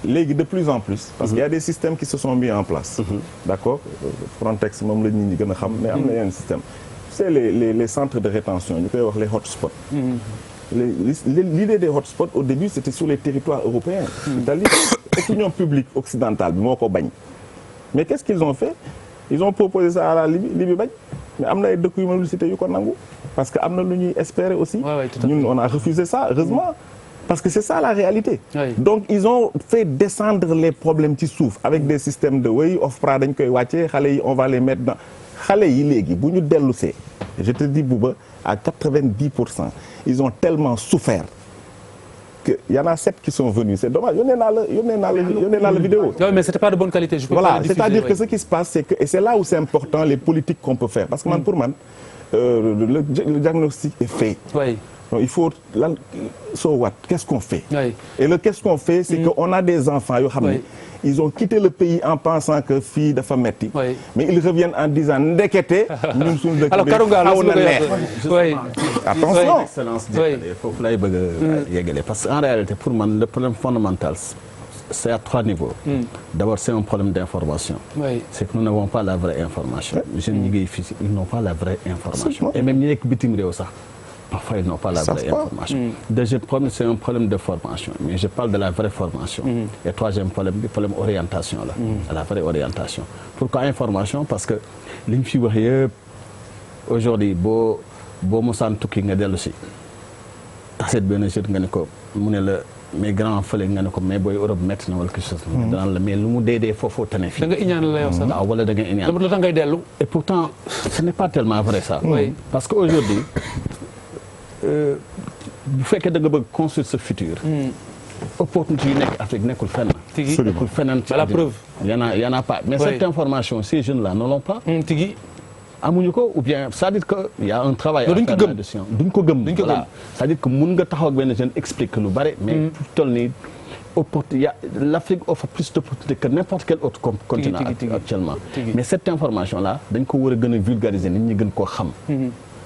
[SPEAKER 6] léegi de plus en plus. parce qu'il y a des systèmes qui se sont mis en place. d'accord Frontex moom la nit ñi gën a xam mais am na yeneen système c'est les centres de rétention ñu koy wax les hotspots. L'idée des hotspots au début c'était sur les territoires européens. c'est-à-dire opinion publique occidentale bi moo ko bañ. mais qu'est-ce qu'ils ont fait ils ont proposé ça à la Libye bañ mais am na ay dëkk yu mënul cité yu ko nangu parce que am na lu ñuy espérer aussi. ñun on a refusé ça heureusement. parce que c'est ça la réalité. Oui. donc ils ont fait descendre les problèmes ci suuf avec des systèmes de way OFPRA dañ koy wàccee xale yi on va les mettre dans xale yi léegi bu ñu dellusee je te dis Bouba à 90% ils ont tellement souffert que y en a 7 qui sont venus c'est dommage yónnee naa la vidéo.
[SPEAKER 1] oui mais c'était pas de bonne qualité. je peux
[SPEAKER 6] voilà
[SPEAKER 1] pas le diffuser,
[SPEAKER 6] c'est-à-dire que ce qui se passe c'est que et c'est là où c'est important les politiques qu'on peut faire parce que man pour man le diagnostic est fait.
[SPEAKER 1] oui.
[SPEAKER 6] Donc il faut lan so what qu'est-ce qu'on fait?
[SPEAKER 1] Oui.
[SPEAKER 6] Et le qu'est-ce qu'on fait c'est que on a des enfants yoo xam ne ils ont quitté le pays en pensant que fii dafa metti. Mais ils reviennent en disant ndekete ñun suñu dëkk bi xaw na neex. Attention.
[SPEAKER 7] Excellence foofu lay bëgg a yeggale parce que en réalité pour man le problème fondamental c'est à 3 niveaux. D'abord c'est un problème d'information. C'est que nous n'avons pas la vraie information. Jeunes ñi ngi fii ils n'ont pas la vraie information. Et même ñi nekk bitim réew sax parfois ils n'ont pas la vraie information. Deuxième problème c'est un problème de formation, mais je parle de la vraie formation. Et troisième problème bi problème orientation la. La vraie orientation. Pourquoi information? Parce que li ñu fi wax yëpp aujourd'hui boo mosaan tukki nga dellu si taxet benn jeune nga ne ko mu ne la mais grand fële nga ne ko mais booy Europe métti na wala quelque chose. danaan la mais lu mu dee foofoo tane fii.
[SPEAKER 1] da nga iñaan la yow sax.
[SPEAKER 7] waaw wala da nga iñaan.
[SPEAKER 1] lu tax ngay dellu.
[SPEAKER 7] Et pourtant ce n'est pas tellement vrai ça. Parce que aujourd'hui bu fekkee da nga bëgg construire ce futur. Opportunité yu nekk Afrique nekkul fenn. nekkul feneen ci
[SPEAKER 1] la preuve.
[SPEAKER 7] y en a pas. Mais cette information ces jeunes là ne l'ont pas.
[SPEAKER 1] tigi.
[SPEAKER 7] amuñu ko ou bien c'est-à-dire que y a un travail à faire là-dessus. duñ ko gëm voilà c'est-à-dire que mun nga taxaw ak benn jeune explique lu bari. mais pour toll nii l'Afrique offre plus d'opportunités que n'importe quel autre continent actuellement. Mais cette information là dañ ko war a gën a vulgariser nit ñi gën koo xam.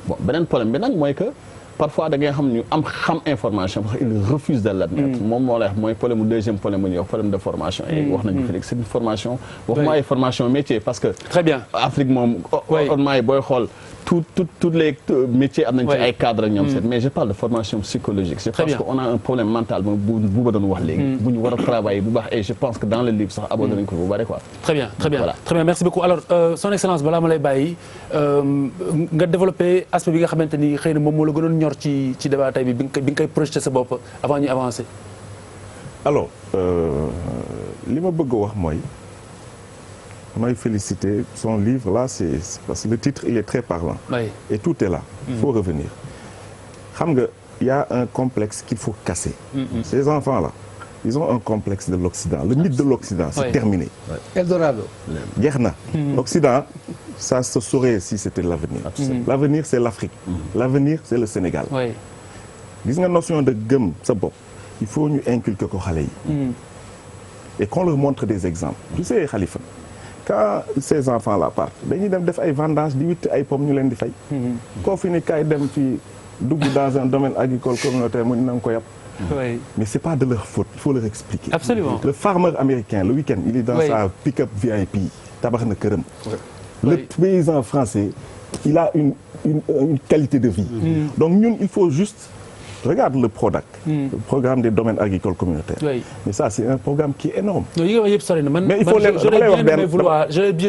[SPEAKER 7] Bon beneen problème bi nag mooy que parfois da ngay xam ñu xam information parce qu'ils refusent de l'admettre. moom moo lay wax mooy problème deuxième problème bu ñuy wax problème de formation. et wax nañu fi léegi c'est une formation. waxuma ay formation métier parce que.
[SPEAKER 1] très bien
[SPEAKER 7] Afrique moom. ordonnance yi booy xool tous les métiers am nañu ci ay cadres ak ñoom seen. mais je parle de formation psychologique. je pense que on a un problème mental bu ba doon wax léegi. bu ñu war a travailler bu baax et je pense que dans le livre sax abordé nañu ko bu bari quoi.
[SPEAKER 1] très bien merci beaucoup alors son excellence balaa ma lay bàyyi nga développer aspect bi nga xamante ni xëy na moom moo la gënoon ñor ci débat tey bi nga koy projeté sa bopp avant ñu avancer.
[SPEAKER 6] alors li ma bëgg a wax mooy damay féliciter son livre là c'est parce que le titre il est très parlant. Et tout est là. Il faut revenir. xam nga il y a un complexe qu'il faut casser. Ces enfants là ils ont un complexe de l'Occident. Le mythe de l'Occident c'est terminé.
[SPEAKER 3] Eldorado.
[SPEAKER 6] jeex na. L'Occident ça se saurait si c'était l'avenir. L'avenir c'est l'Afrique. L'avenir c'est le Sénégal. gis nga notion de gëm sa bopp il faut ñu inculquer ko xale yi. Et qu'on leur montre des exemples. Tu sais Khalifa quand ces enfants là partent dañuy dem def ay vendanges di witt ay pommes ñu leen di fay. koo fi ni kay dem ci dugg dans un domaine agricole communautaire mu na nga ko yàpp. Mais c'est pas de leur faute, il faut leur expliquer.
[SPEAKER 1] Absolument. Le
[SPEAKER 6] farmer américain le week-end il est dans sa pick-up VIP tabax na këram. Le paysan français il a une qualité de vie. Donc ñun il faut juste regarde le PRODAC. Le programme des domaines agricoles communautaires. Mais ça c'est un programme qui est énorme.
[SPEAKER 1] non yi nga wax yëpp sori na man.
[SPEAKER 6] mais il faut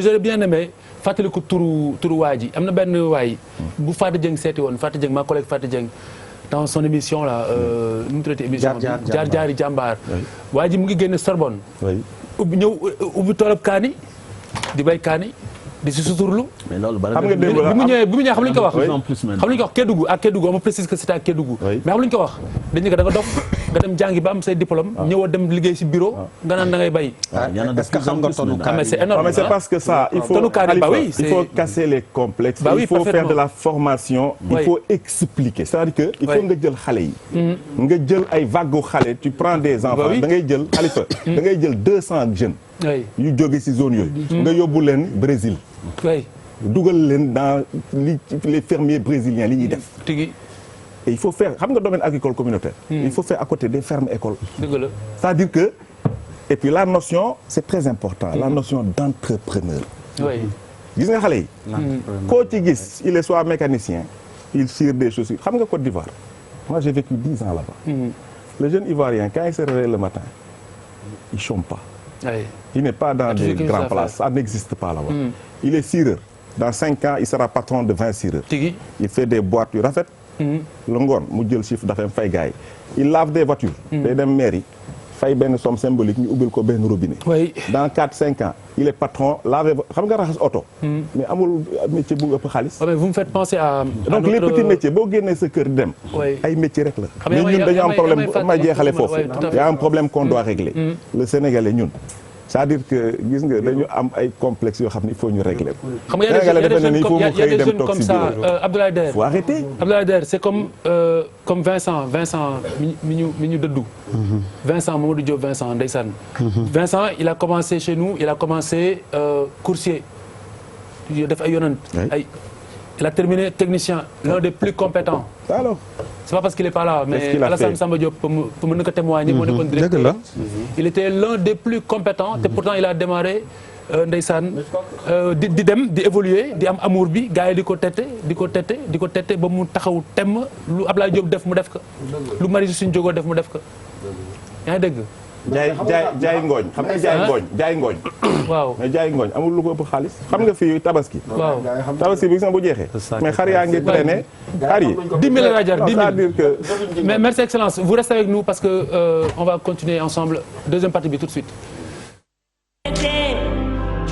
[SPEAKER 1] j'aurais bien aimé fàttali ko turu waa ji am na benn waay bu Fatou Dieng seeti woon Fatou Dieng ma collègue Fatou Dieng dans son émission là nu mu tuddati émission jaar jàmbaar. waa ji mu ngi génne Sorbonne. ubbi toolab kaani di bay kaani. di si suturlu.
[SPEAKER 7] mais loolu
[SPEAKER 1] xam nga bi mu ñëwee xam lu ñu ko wax. xam lu ñu ko wax Kédougou on me précise que c'était à Kédougou. mais xam lu ñu ko wax dañu ko da nga dof nga dem jàngi ba am say diplôme. ñëw a dem liggéey si bureau. nga naan da ngay bay.
[SPEAKER 2] est-ce que xam nga tonu kaani
[SPEAKER 1] mais c'est énorme.
[SPEAKER 6] mais c'est parce que ça il faut casser les complexes. Il faut faire de la formation. Il faut expliquer c'est-à-dire que il faut nga jël xale yi. nga jël ay vagues xale tu prends des enfants da ngay jël Khalifa da ngay jël 200 jeunes. yu jóge ci zone yooyu. nga yóbbu leen Brésil. dugal leen dans les fermiers brésiliens li ñuy def. Et il faut faire xam nga domaine agricole communautaire. Il faut faire à côté des fermes écoles. C'est-à-dire que et puis la notion c'est très important la notion d'entrepreneur. gis nga xale yi. koo ci gis il est soit mécanicien il cire des chaussures xam nga Côte d'Ivoire moi j'ai vécu 10 ans là-bas. Le jeune ivoirien quand il se réveille le matin il chôme pas. Il n'est pas dans des grandes places ça n'existe pas là-bas. Il est cireur dans 5 ans il sera patron de 20 cireurs. Il fait des boîtes yu rafet. le ngoon mu jël chiffre d'affaires fay gars yi il lave des voitures. day dem mairie fay benn somme symbolique ñu ubbil ko benn robinet. dans 4-5 ans il est patron laver xam nga raxas oto. mais amul métier bu ëpp xaalis.
[SPEAKER 1] vous me faites penser à.
[SPEAKER 6] donc les petits métiers boo génnee sa kër dem. ay métiers rek la. mais ñun dañu am problème ma jeexale foofu. y a un problème qu'on doit régler. le Sénégalais ñun c'est-à-dire que gis nga dañu am ay complexes yoo xam ne il faut ñu régler ko.
[SPEAKER 1] xam nga y a des jeunes comme ça Abdoulaye Der.
[SPEAKER 6] faut arrêter.
[SPEAKER 1] Abdoulaye Der c'est comme Vincent mi ñu dëddu. Vincent Mamadou Diop Vincent ndeysaan. Vincent il a commencé chez nous il a commencé coursier. def ay yonent ay. Il a terminé technicien, l'un des plus compétents.
[SPEAKER 6] Alors,
[SPEAKER 1] c'est pas parce qu'il est pas là, mais Alassane Samba Diop pour me témoigner, moo nekkoon directeur. Il était l'un des plus compétents, et pourtant il a démarré ndeysaan di dem di évoluer di am amour bi gars yi di ko tette ba mu taxaw temm lu Ablaye Diop def mu def ko. lu Marie Suñ Jogo def mu def ko. yaa ngi dégg.
[SPEAKER 6] jaay ngooñ xam nga jaay ngooñ
[SPEAKER 1] waaw
[SPEAKER 6] mais jaay ngooñ amul lu ko ëpp xaalis xam nga fii tabaski
[SPEAKER 1] waaw
[SPEAKER 6] tabaski bi gis nga bu jeexee mais xar yaa ngi traîner xar yi
[SPEAKER 1] 10 000 la jar 10 000
[SPEAKER 6] c'est-à-dire que
[SPEAKER 1] mais merci excellence vous restez avec nous parce que on va continuer ensemble deuxième partie bi tout de suite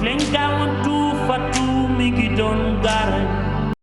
[SPEAKER 8] len gawantu fatu mi ngi doon gar